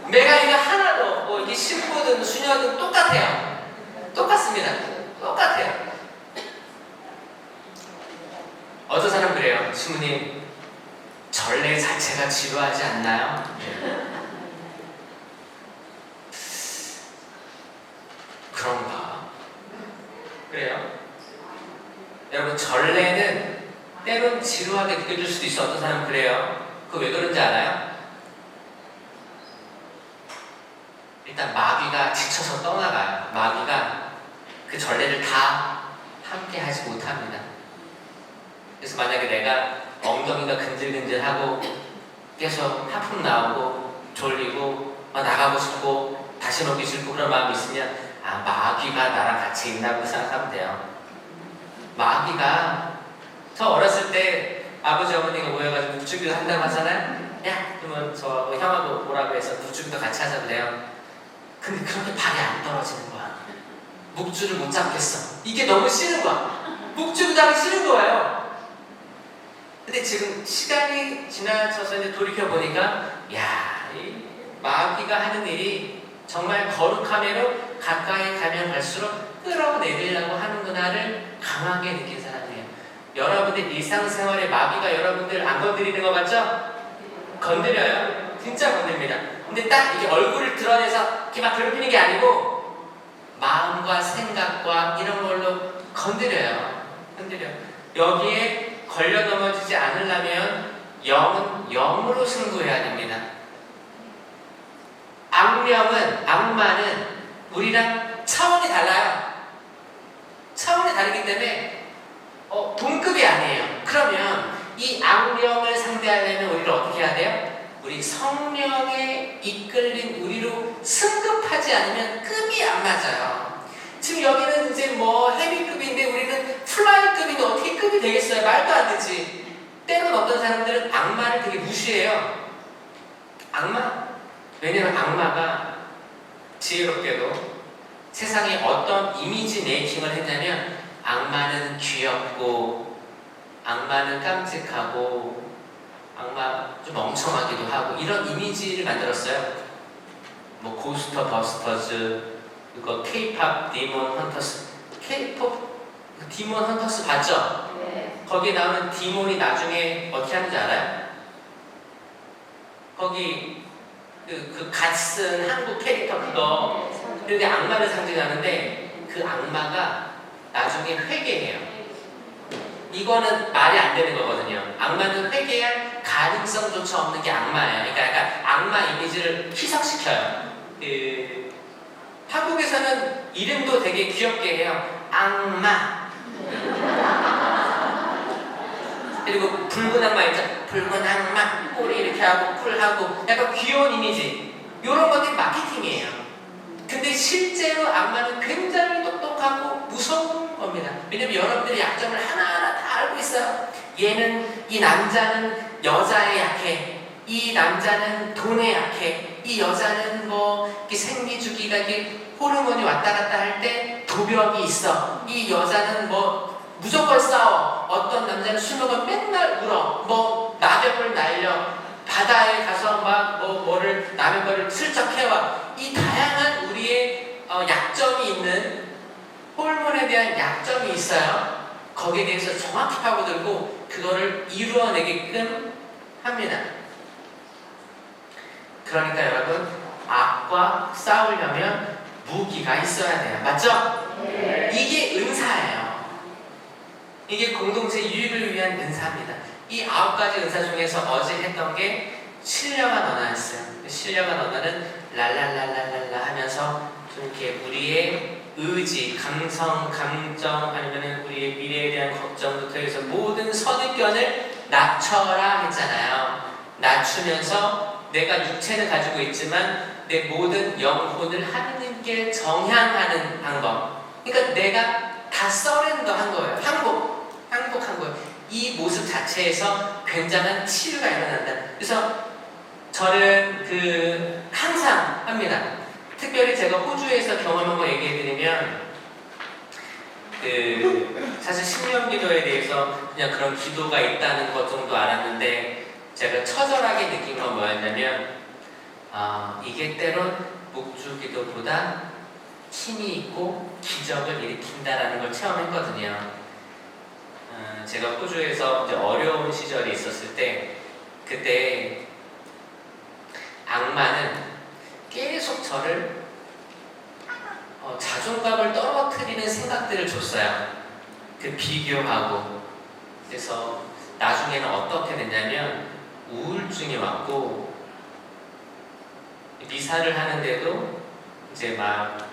메가리가 하나도 뭐 이게 신부든 수녀든 똑같아요. 똑같습니다. 똑같아요. 어떤 사람 그래요. 신부님, 전례 자체가 지루하지 않나요? 그런가? 그래요? 여러분, 전례는 때론 지루하게 느껴질 수도 있어. 어떤 사람은 그래요. 그거 왜 그런지 알아요? 일단 마귀가 지쳐서 떠나가요. 마귀가 그 전례를 다 함께 하지 못합니다. 그래서 만약에 내가 엉덩이가 근질근질하고 계속 하품 나오고 졸리고 나가고 싶고 다시 먹기 싫고 그런 마음이 있으면 마귀가 나랑 같이 있나고 생각하면 돼요. 마귀가 저 어렸을 때 아버지 어머니가 모여가지고 묵주기도 한다고 하잖아요. 야, 그러면 저하고 형하고 오라고 해서 묵주기도 같이 하자 그래요. 근데 그렇게 발이 안 떨어지는 거야. 묵주를 못 잡겠어. 이게 너무 싫은 거야. 묵주기도 하기 싫은 거예요. 근데 지금 시간이 지나쳐서 이제 돌이켜보니까 야, 이 마귀가 하는 일이 정말 거룩함으로 가까이 가면 갈수록 끌어내리려고 하는구나를 강하게 느낀 사람이에요. 여러분들 일상생활에 마귀가 여러분들 안 건드리는 거 맞죠? 건드려요. 진짜 건드립니다. 근데 딱 이게 얼굴을 드러내서 이렇게 막 괴롭히는 게 아니고 마음과 생각과 이런 걸로 건드려요. 여기에 걸려 넘어지지 않으려면 영은 영으로 승부해야 됩니다. 악마는 우리랑 차원이 달라요. 차원이 다르기 때문에 동급이 아니에요. 그러면 이 악령을 상대하려면 우리를 어떻게 해야 돼요? 우리 성령에 이끌린 우리로 승급하지 않으면 급이 안 맞아요. 지금 여기는 이제 뭐 헤비급인데 우리는 플라이급인데 어떻게 급이 되겠어요? 말도 안 되지. 때론 어떤 사람들은 악마를 되게 무시해요. 악마? 왜냐면 악마가 지혜롭게도 세상에 어떤 이미지 메이킹을 했냐면 악마는 귀엽고 악마는 깜찍하고 악마 좀 멍청하기도 하고 이런 이미지를 만들었어요. 뭐 고스터 버스터즈, 그거 K-팝 디몬 헌터스, K-팝 디몬 헌터스 봤죠? 네. 거기에 나오는 디몬이 나중에 어떻게 하는지 알아요? 거기 그 갓 쓴 한국 캐릭터 그거 그게 악마를 상징하는데 그 악마가 나중에 회개해요. 이거는 말이 안 되는 거거든요. 악마는 회개할 가능성조차 없는 게 악마예요. 그러니까 약간 악마 이미지를 희석시켜요. 한국에서는 이름도 되게 귀엽게 해요. 악마. 그리고 붉은 악마 있죠. 붉은 악마. 꼬리 이렇게 하고 뿔하고 약간 귀여운 이미지. 이런 것들이 마케팅이에요. 근데 실제로 악마는 굉장히 똑똑하고 무서운 겁니다. 왜냐면 여러분들이 약점을 하나하나 다 알고 있어요. 이 남자는 여자에 약해. 이 남자는 돈에 약해. 이 여자는 뭐 생리 주기가 호르몬이 왔다 갔다 할 때 도벽이 있어. 이 여자는 뭐 무조건 싸워. 어떤 남자는 술 먹으면 맨날 울어. 뭐 나병을 날려. 바다에 가서 막 뭐를 남의 거를 슬쩍 해와. 이 다양한 우리의 약점이 있는 호르몬에 대한 약점이 있어요. 거기에 대해서 정확히 파고들고 그거를 이루어내게끔 합니다. 그러니까 여러분, 악과 싸우려면 무기가 있어야 돼요. 맞죠? 네. 이게 은사예요. 이게 공동체 유익을 위한 은사입니다. 이 9가지 은사 중에서 어제 했던 게 신령한 언어였어요. 신령한 언어는 랄랄랄랄랄라 하면서 좀 이렇게 우리의 의지, 감성, 감정 아니면 우리의 미래에 대한 걱정부터 해서 모든 선입견을 낮춰라 했잖아요. 낮추면서 내가 육체를 가지고 있지만 내 모든 영혼을 하느님께 정향하는 방법. 그러니까 내가 다 서렌더한 거예요. 항복한 거예요. 이 모습 자체에서 굉장한 치유가 일어난다. 그래서 저는 항상 합니다. 특별히 제가 호주에서 경험한 거 얘기해드리면 사실 신령기도에 대해서 그냥 그런 기도가 있다는 것 정도 알았는데 제가 처절하게 느낀 건 뭐였냐면 이게 때론 묵주기도보다 힘이 있고 기적을 일으킨다라는 걸 체험했거든요. 제가 호주에서 이제 어려운 시절이 있었을 때 그때 악마는 계속 저를 자존감을 떨어뜨리는 생각들을 줬어요. 비교하고. 그래서 나중에는 어떻게 됐냐면 우울증이 왔고 미사를 하는데도 이제 막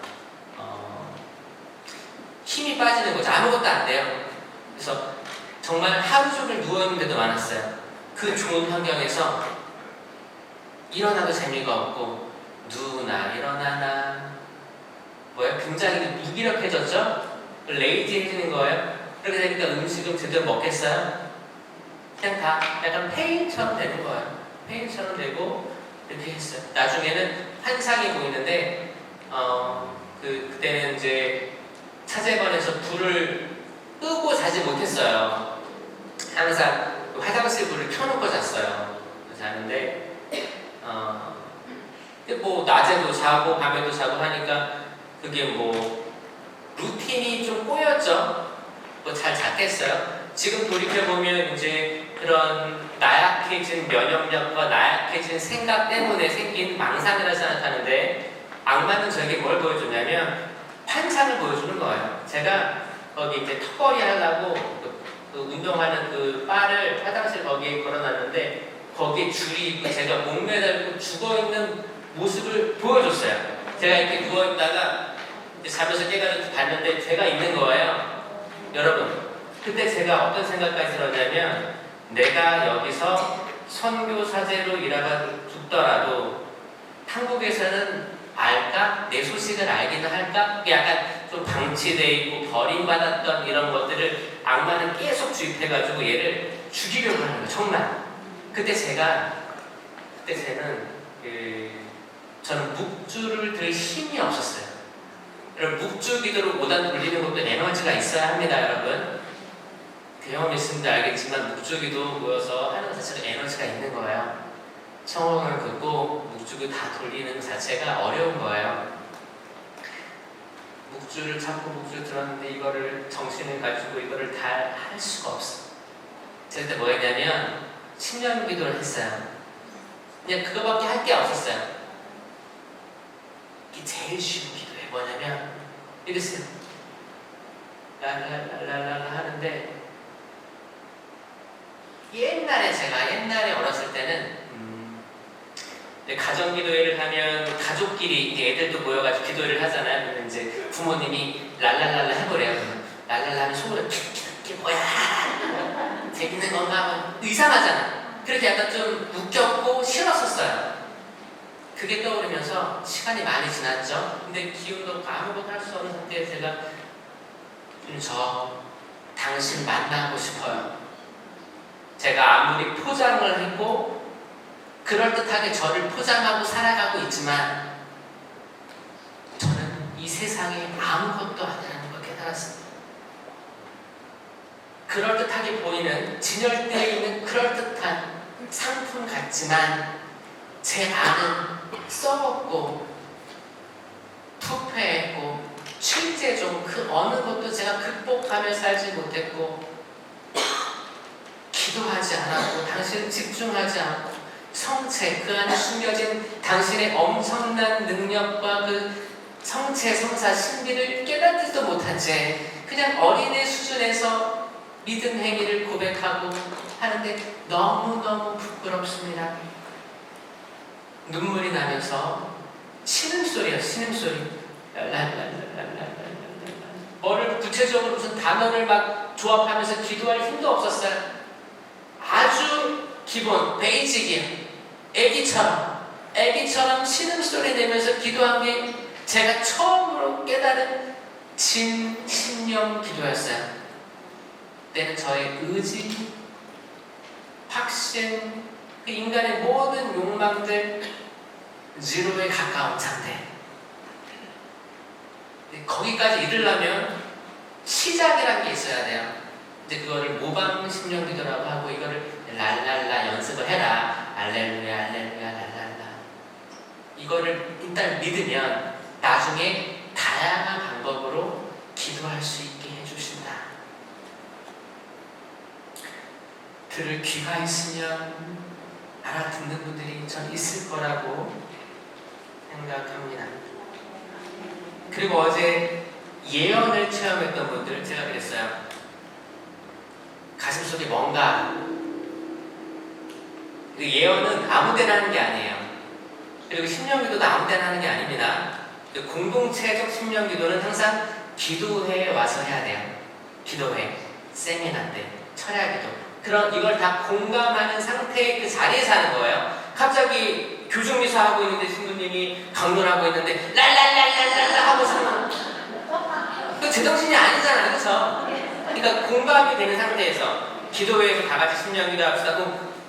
힘이 빠지는 거죠. 아무것도 안 돼요. 그래서 정말 하루 종일 누워있는 데도 많았어요. 그 좋은 환경에서 일어나도 재미가 없고 누나 일어나나 굉장히 무기력해졌죠? 레이지해지는 거예요. 그렇게 되니까 음식을 제대로 먹겠어요? 그냥 다 약간 페인처럼 되는 거예요. 페인처럼 되고 이렇게 했어요. 나중에는 환상이 보이는데 그때는 이제 차제반에서 불을 끄고 자지 못했어요. 항상 화장실 불을 켜놓고 잤어요. 자는데 뭐 낮에도 자고 밤에도 자고 하니까 그게 뭐 루틴이 좀 꼬였죠. 뭐 잘 잤겠어요. 지금 돌이켜보면 이제 그런 나약해진 면역력과 나약해진 생각 때문에 생긴 망상이라 생각하는데 악마는 저에게 뭘 보여주냐면 환상을 보여주는 거예요. 제가 거기 이제 턱걸이 하려고 운동하는 바를 화장실 거기에 걸어놨는데 거기에 줄이 있고 제가 목매달고 죽어있는 모습을 보여줬어요. 제가 이렇게 누워있다가 자면서 깨가지고 봤는데 제가 있는 거예요. 여러분, 그때 제가 어떤 생각까지 들었냐면 내가 여기서 선교사제로 일하다 죽더라도 한국에서는 알까? 내 소식을 알기는 할까? 약간 좀 방치되어 있고 버림받았던 이런 것들을 악마는 계속 주입해가지고 얘를 죽이려고 하는 거예요. 정말. 그때 저는 묵주를 들 힘이 없었어요. 여러분, 묵주 기도로 5단 돌리는 것도 에너지가 있어야 합니다, 여러분. 경험 있으면 알겠지만 묵주 기도 모여서 하는 것 자체가 에너지가 있는 거예요. 청원을 긋고 묵주를 다 돌리는 자체가 어려운 거예요. 묵주를 잡고 묵주를 들었는데 이거를 정신을 가지고 이거를 다 할 수가 없어. 제가 그때 뭐 했냐면 10년 기도를 했어요. 그냥 그거밖에 할 게 없었어요. 이게 제일 쉬운 기도예요. 뭐냐면 이랬어요. 랄랄랄랄랄 하는데 옛날에 어렸을 때는 가정 기도회를 하면 가족끼리 이제 애들도 모여가지고 기도회를 하잖아요. 그러면 이제 부모님이 랄랄랄라 해보래요. 그러면 랄랄라 하면 속으로 이게 뭐야? 재밌는 건가 하면 이상하잖아. 그렇게 약간 좀 웃겼고 싫었었어요. 그게 떠오르면서 시간이 많이 지났죠. 근데 기운도 없고 아무것도 할 수 없는 상태에서 제가 저 당신 만나고 싶어요. 제가 아무리 포장을 했고 그럴듯하게 저를 포장하고 살아가고 있지만 저는 이 세상에 아무것도 아니라는 걸 깨달았습니다. 그럴듯하게 보이는 진열대에 있는 그럴듯한 상품 같지만 제 안은 썩었고 부패했고 실제종 그 어느 것도 제가 극복하며 살지 못했고 기도하지 않았고 당신을 집중하지 않고 성체 그 안에 숨겨진 당신의 엄청난 능력과 그 성체 성사 신비를 깨닫지도 못한 채 그냥 어린애 수준에서 믿음 행위를 고백하고 하는데 너무너무 부끄럽습니다. 눈물이 나면서 신음소리야, 신음소리. 뭐를 구체적으로 무슨 단어를 막 조합하면서 기도할 힘도 없었어요. 아주 기본, 베이직이에요. 애기처럼 신음소리 내면서 기도한 게 제가 처음으로 깨달은 진심령 기도였어요. 그때는 저의 의지, 확신, 그 인간의 모든 욕망들 제로에 가까운 상태. 거기까지 이르려면 시작이라는 게 있어야 돼요. 근데 그거를 모방 심령기도라고 하고 이거를 랄랄라 연습을 해라. 알렐루야 알렐루야 랄랄라. 이거를 일단 믿으면 나중에 다양한 방법으로 기도할 수 있게 해주신다. 들을 귀가 있으면 알아듣는 분들이 전 있을 거라고 생각합니다. 그리고 어제 예언을 체험했던 분들 제가 그랬어요. 가슴속에 뭔가 그 예언은 아무데나 하는 게 아니에요. 그리고 심령기도도 아무데나 하는 게 아닙니다. 그 공동체적 심령기도는 항상 기도회에 와서 해야 돼요. 기도회, 세미나 때, 철야기도 그런 이걸 다 공감하는 상태의 그 자리에서 하는 거예요. 갑자기 교정미사 하고 있는데 신부님이 강론하고 있는데 랄랄랄랄랄라 하고서는 그 제정신이 아니잖아요. 그렇죠? 그러니까 공감이 되는 상태에서 기도회에서 다 같이 심령기도 합시다.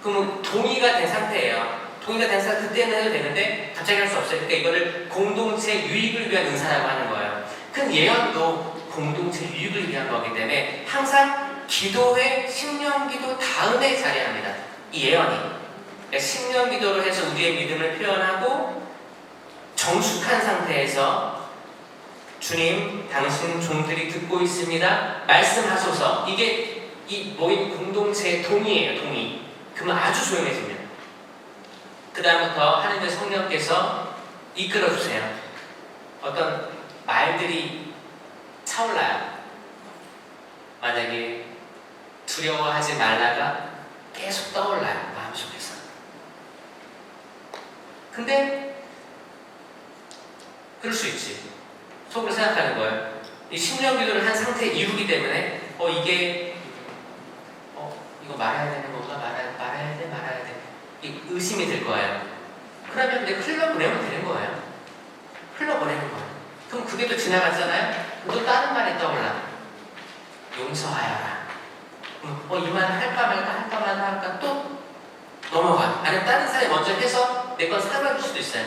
그럼 동의가 된 상태예요. 동의가 된 상태 그때는 해도 되는데 갑자기 할 수 없어요. 그러니까 이거를 공동체 유익을 위한 은사라고 하는 거예요. 그 예언도 공동체 유익을 위한 거기 때문에 항상 기도회, 심령기도 다음에 자리합니다. 이 예언이. 그러니까 심령기도를 해서 우리의 믿음을 표현하고 정숙한 상태에서 주님, 당신 종들이 듣고 있습니다. 말씀하소서. 이게 이 모임 공동체의 동의예요. 동의. 그러면 아주 조용해집니다. 그 다음부터 하나님의 성령께서 이끌어주세요. 어떤 말들이 차올라요. 만약에 두려워하지 말라가 계속 떠올라요. 마음속에서. 근데 그럴 수 있지. 속으로 생각하는 거예요. 이 심령기도를 한 상태 이후기 때문에 이거 말해야 되는 건가? 말해야 돼. 이 의심이 들 거예요. 그러면 내가 흘러보내면 되는 거예요. 흘러보내는 거예요. 그럼 그게 또 지나갔잖아요? 또 다른 말이 떠올라. 용서하여라. 이 말을 할까 말까 또 넘어가. 아니면 다른 사람이 먼저 해서 내 건 사라질 수도 있어요.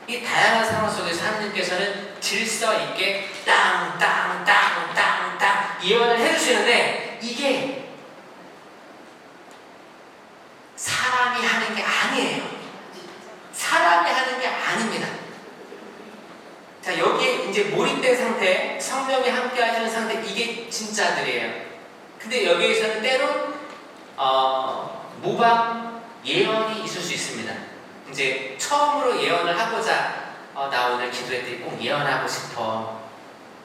이 다양한 상황 속에서 하나님께서는 질서 있게 땅 예언을 해주시는데 이게 사람이 하는 게 아니에요. 사람이 하는 게 아닙니다. 자, 여기에 이제 몰입된 상태, 성령이 함께 하시는 상태, 이게 진짜들이에요. 근데 여기에서는 때론 모방 예언이 있을 수 있습니다. 이제 처음으로 예언을 하고자 나 오늘 기도회 때 꼭 예언하고 싶어.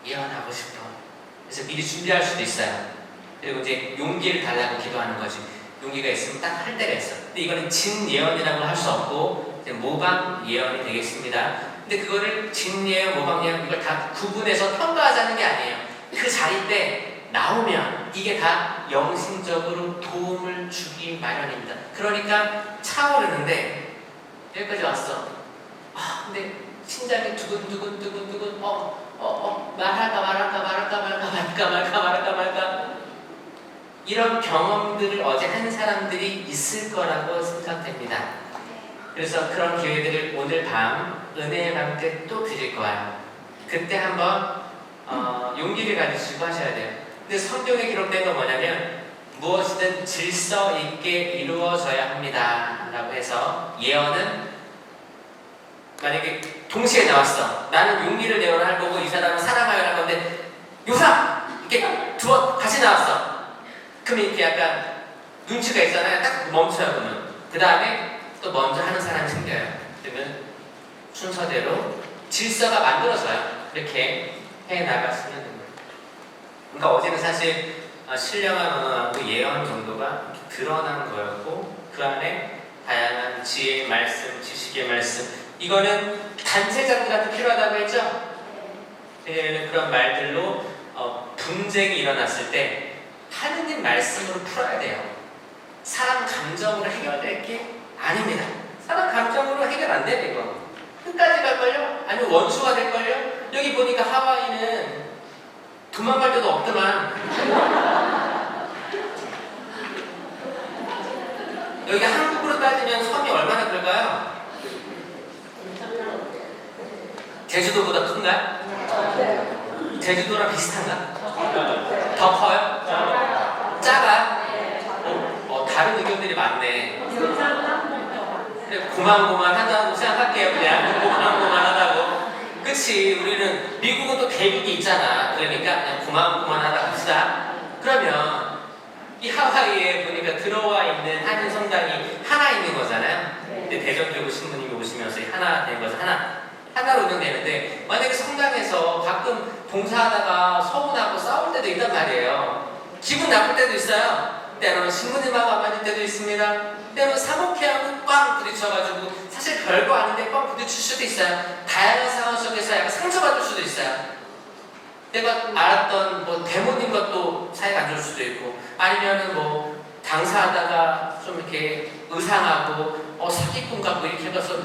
그래서 미리 준비할 수도 있어요. 그리고 이제 용기를 달라고 기도하는 거지. 용기가 있으면 딱 할 때가 있어. 근데 이거는 진예언이라고 할 수 없고 이제 모방 예언이 되겠습니다. 근데 그거를 진예언, 모방 예언 이걸 다 구분해서 평가하자는 게 아니에요. 그 자리 때 나오면 이게 다 영신적으로 도움을 주기 마련입니다. 그러니까 차오르는데 여기까지 왔어. 근데 심장이 두근두근 말할까 이런 경험들을 어제 한 사람들이 있을 거라고 생각됩니다. 그래서 그런 기회들을 오늘 밤 은혜의 밤 때 또 드릴 거예요. 그때 한번 용기를 가지시고 하셔야 돼요. 근데 성경에 기록된 건 뭐냐면 무엇이든 질서 있게 이루어져야 합니다 라고 해서 예언은 만약에 동시에 나왔어. 나는 용기를 내어라 할 거고 이 사람은 사랑하여라 할 건데 요사! 이렇게 두 번 같이 나왔어. 그러면 이렇게 약간 눈치가 있잖아요. 딱 멈춰요. 그러면 그 다음에 또 먼저 하는 사람이 생겨요. 그러면 순서대로 질서가 만들어져요. 이렇게 해나갔으면 됩니다. 그러니까 어제는 사실 신령한 언어하고 예언 정도가 드러난 거였고 그 안에 다양한 지혜의 말씀, 지식의 말씀 이거는 단체자들한테 필요하다고 했죠? 그런 말들로 분쟁이 일어났을 때 하느님 말씀으로 풀어야 돼요. 사람 감정으로 해결될 게 아닙니다. 사람 감정으로 해결 안 돼요. 이거 끝까지 갈걸요? 아니면 원수가 될걸요? 여기 보니까 하와이는 도망갈 데도 없더만. 여기 한국으로 따지면 섬이 얼마나 클까요? 제주도보다 큰가? 제주도랑 비슷한가? 더 커요? 작아? 다른 의견들이 많네. 고만고만하다고 생각할게요. 그냥 고만고만하다고. 그치? 우리는 미국은 또 대륙이 있잖아. 그러니까 그냥 고만고만하다 합시다. 그러면 이 하와이에 보니까 들어와 있는 한인 성당이 하나 있는 거잖아요. 근데 대전교구 신부님이 오시면서 하나 된 거죠. 하나로 운영되는데 만약에 성당에서 가끔 봉사하다가 서운하고 싸울 때도 있단 말이에요. 기분 나쁠 때도 있어요. 때로는 신부님하고 안 맞을 때도 있습니다. 때로는 사목회하고 꽝 부딪혀가지고 사실 별거 아닌데 꽝 부딪힐 수도 있어요. 다양한 상황 속에서 약간 상처받을 수도 있어요. 내가 알았던 뭐 대모님과 또 사이가 안 좋을 수도 있고 아니면은 뭐 당사하다가 좀 이렇게 의상하고 사기꾼 같고 이렇게 해서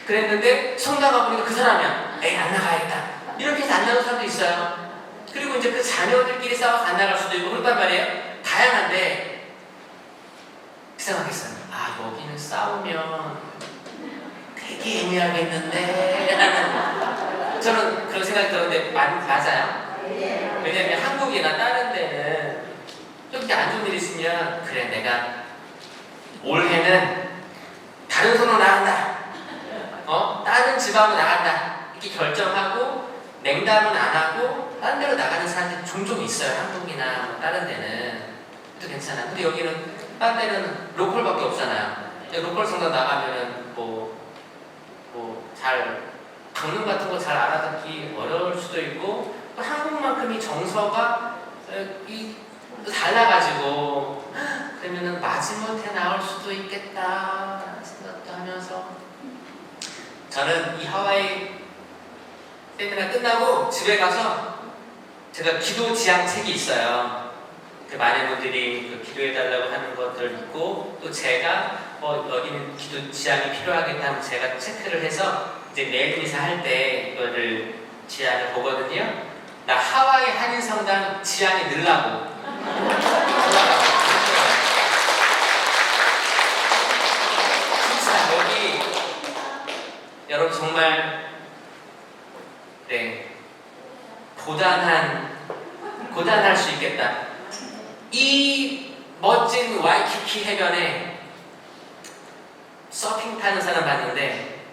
그랬는데 성당 가보니까 그 사람이야. 에이 안 나가야겠다. 이렇게 해서 안 나가는 사람도 있어요. 그리고 이제 그 자녀들끼리 싸워서 안 나갈 수도 있고 그렇단 말이에요. 다양한데 그 생각했어요. 여기는 싸우면 되게 애매하겠는데 저는 그런 생각이 들었는데 맞아요. 왜냐면 한국이나 다른 데는 좀 이렇게 안 좋은 일 있으면 그래 내가 올해는 다른 손으로 나간다. 다른 지방으로 나간다. 이렇게 결정하고 냉담은 안 하고 다른 데로 나가는 사람들이 종종 있어요. 한국이나 뭐 다른 데는 또 괜찮아. 근데 여기는 다른 데는 로컬밖에 없잖아요. 로컬 성당 나가면은 잘 강릉 같은 거 잘 알아듣기 어려울 수도 있고 또 한국만큼이 정서가 달라가지고 그러면은 마지못해 나올 수도 있겠다 생각도 하면서 저는 이 하와이 세미나 끝나고 집에 가서 제가 기도 지향 책이 있어요. 많은 분들이 기도해달라고 하는 것들 있고 또 제가 여기는 기도 지향이 필요하겠다 하면 제가 체크를 해서 이제 내일 인사할 때 이거를 지향을 보거든요. 나 하와이 한인 성당 지향이 늘라고. 진짜 여기 여러분 정말 고단할 수 있겠다. 이 멋진 와이키키 해변에 서핑 타는 사람 봤는데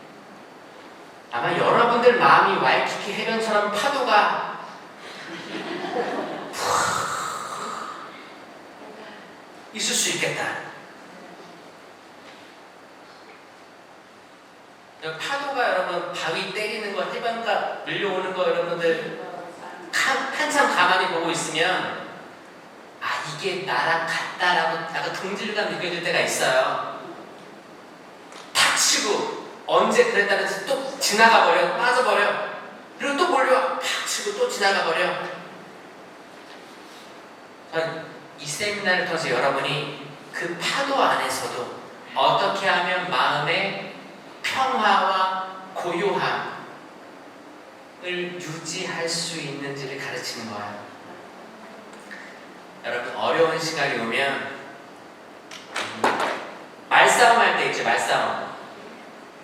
아마 여러분들 마음이 와이키키 해변처럼 파도가 있을 수 있겠다. 파도가 여러분 바위 때리는 거 해변가 밀려오는 거 여러분들 한참 가만히 보고 있으면 이게 나랑 같다라고 약간 동질감 느껴질 때가 있어요. 탁 치고 언제 그랬다는지 또 지나가 버려, 빠져버려. 그리고 또 몰려, 탁 치고 또 지나가 버려. 저는 이 세미나를 통해서 여러분이 그 파도 안에서도 어떻게 하면 마음의 평화와 고요함을 유지할 수 있는지를 가르치는 거예요. 여러분, 어려운 시간이 오면 말싸움 할 때 있죠, 말싸움.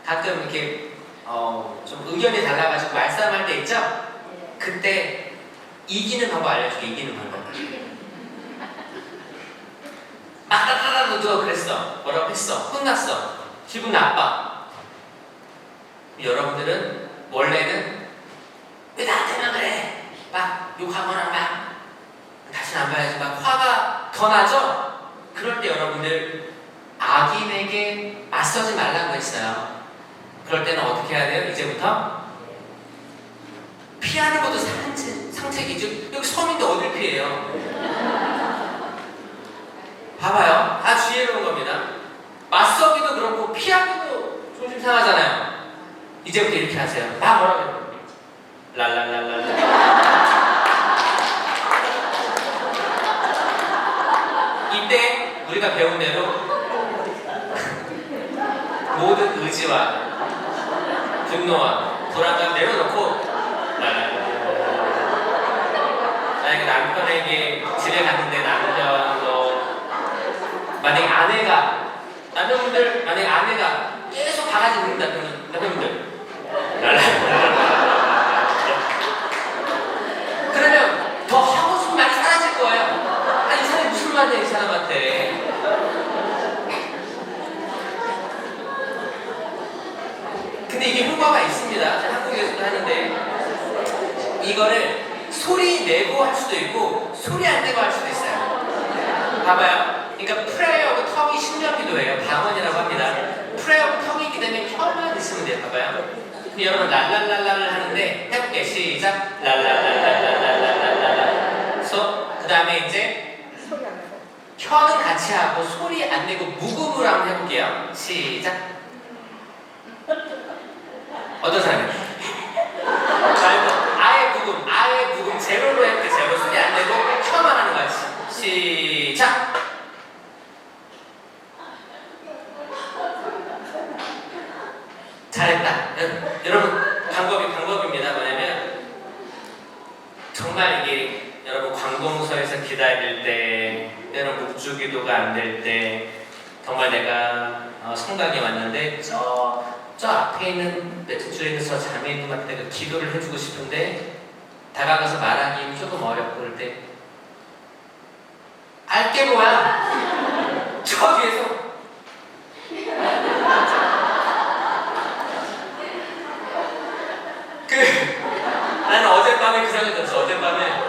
가끔 이렇게 좀 의견이 달라가지고 말싸움 할 때 있죠? 그때 이기는 방법 알려줄게. 이기는 방법. 막 따다다다 누가 그랬어, 뭐라고 했어, 혼났어, 기분 나빠. 여러분들은 원래는 왜 나한테만 그래? 막 욕하거나 막 다시는 안 봐야지, 막 화가 더 나죠? 그럴 때 여러분들 악인에게 맞서지 말라고 했어요. 그럴 때는 어떻게 해야 돼요? 이제부터 피하는 것도 상책이죠. 여기 섬인데 어딜 피해요? 봐봐요. 다 지혜로운 겁니다. 맞서기도 그렇고 피하기도 조심 상하잖아요. 이제부터 이렇게 하세요. 나 뭐라고 해요? 랄랄랄랄라. 이때 우리가 배운 대로 모든 의지와 분노와 불안감 내려놓고 만약에 남편에게 집에 갔는데 만약에 만약에 아내가 계속 바가지 긁는다 그러면 남편분들 그러면 더 하고 싶은 말이 사라질 거예요. 아니 이 사람이 무슨 말이야 이 사람한테. 근데 이게 효과가 있습니다. 한국에서도 하는데 이거를 소리 내고 할 수도 있고 소리 안 내고 할 수도 있어요. 봐봐요. 그러니까 프레이어 오브 텅이 신명기도예요. 방언이라고 합니다. 프레이어 오브 텅이 있기 때문에 혀만 있으면 돼요. 봐봐요. 여러분 랄랄랄라를 하는데 해볼게요. 시작. 랄랄랄랄랄랄랄랄라. 그 다음에 이제 혀는 같이 하고 소리 안 내고 묵음으로 한번 해볼게요. 시작. 어떤 사람이에요? 아예 묵음 제로로 해볼게요. 제로 소리 안 내고 혀만 하는 거야. 시작. 잘했다. 여러분 방법입니다. 뭐냐면 정말 이게 여러분 관공서에서 기다릴 때 때론 묵주기도가 안 될 때 정말 내가 성당에 왔는데 저 앞에 있는 매트줄에 있는 저 자매님한테 내가 기도를 해주고 싶은데 다가가서 말하기 조금 어렵고 그럴 때 알게 뭐야? 저 뒤에서 나는 어젯밤에 그 생각이 들었어. 어젯밤에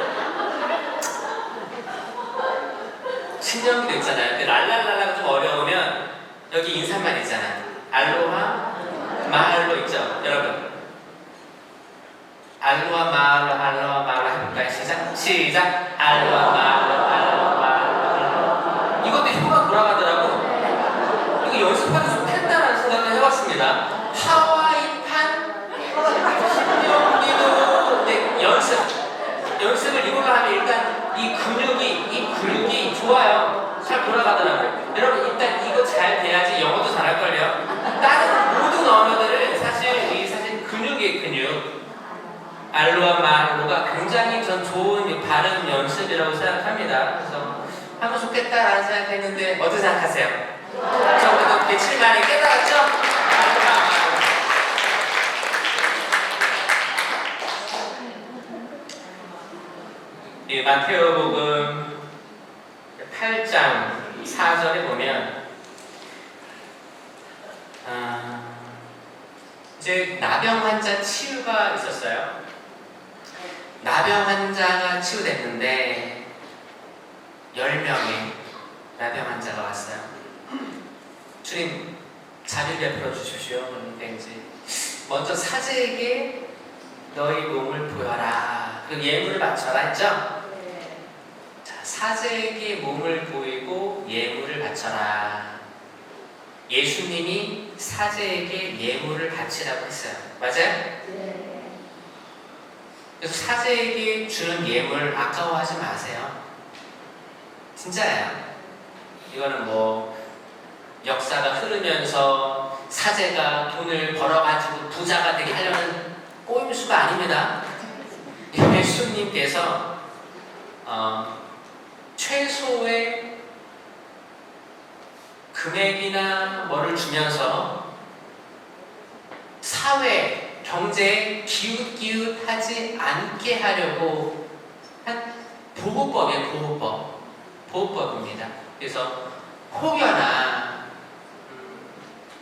신명기도 있잖아요. 그 랄랄랄라가 좀 어려우면 여기 인사말 있잖아요. 알로하 마할로 있죠, 여러분. 알로하 마할로 해볼까요? 시작. 알로하 마할로. 이것도 혀가 돌아가더라고. 이거 연습하기 좋겠다라는 생각을 해봤습니다. 하와이판 신명기도 연습을 이걸로 하면 일단 이 근육이 좋아요. 잘 돌아가더라고요. 여러분 일단 이거 잘 돼야지 영어도 잘할걸요. 다른 모든 언어들은 사실 근육이에요. 근육. 알로하 마할로가 굉장히 전 좋은 발음 연습이라고 생각합니다. 그래서 하면 좋겠다라는 생각했는데 어떻게 생각하세요? 저도 며칠 만에 깨달았죠? 알로하 마할로. 이 마태오복음 8장 4절에 보면 이제 나병 환자 치유가 있었어요. 나병 환자가 치유됐는데 10명의 나병 환자가 왔어요. 주님 자비를 베풀어 주십시오. 그러니까 이제 먼저 사제에게 너희 몸을 보여라. 그 예물을 바쳐라 했죠? 자, 사제에게 몸을 보이고 예물을 바쳐라. 예수님이 사제에게 예물을 바치라고 했어요. 맞아요? 그래서 사제에게 주는 예물 아까워하지 마세요. 진짜예요. 이거는 뭐 역사가 흐르면서 사제가 돈을 벌어가지고 부자가 되게 하려는 꼬임수가 아닙니다. 예수님께서 최소의 금액이나 뭐를 주면서 사회, 경제에 기웃기웃하지 않게 하려고 한 보호법이에요. 보호법입니다. 그래서 혹여나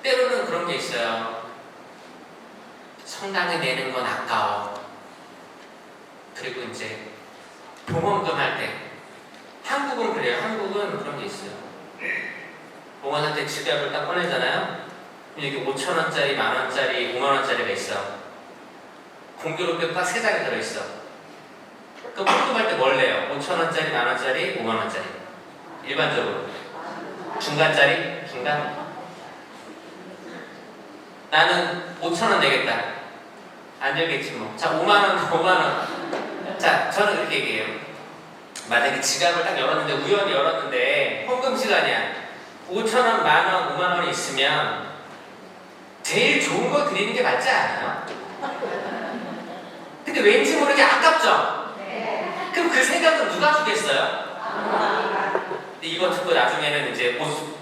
때로는 그런 게 있어요. 성당에 내는 건 아까워. 그리고 이제 봉헌금 할 때 한국은 그래요. 한국은 그런 게 있어요. 봉헌할 때 지갑을 딱 꺼내잖아요. 여기 5,000원짜리, 만원짜리, 5만원짜리가 있어. 공교롭게 딱 3장이 들어있어. 그럼 헌금할 때 뭘 내요? 5,000원짜리, 만원짜리, 5만원짜리. 일반적으로. 중간짜리? 중간? 나는 5,000원 내겠다. 안 들겠지 뭐. 자, 5만원, 5만원. 자, 저는 그렇게 얘기해요. 만약에 지갑을 딱 열었는데, 우연히 열었는데, 헌금 시간이야. 5,000원, 만원, 5만원이 있으면, 제일 좋은 거 드리는 게 맞지 않아요? 근데 왠지 모르게 아깝죠? 그럼 그 생각은 누가 주겠어요? 근데 이거 듣고 나중에는 이제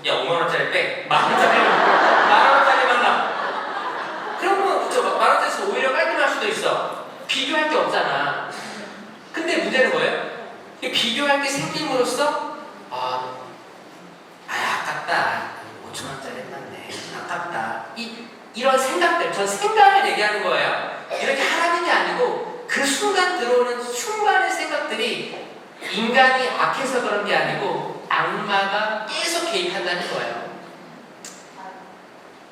야 5만원짜리 빼. 만원짜리만 나. 그러면 그쵸, 만원짜리에서 오히려 깔끔할 수도 있어. 비교할 게 없잖아. 근데 문제는 뭐예요? 비교할 게 생김으로써 아깝다. 5,000원짜리 했네. 아깝다. 이런 생각들, 전 생각을 얘기하는 거예요. 이렇게 하라는 게 아니고 그 순간 들어오는 순간의 생각들이 인간이 악해서 그런 게 아니고 악마가 계속 개입한다는 거예요.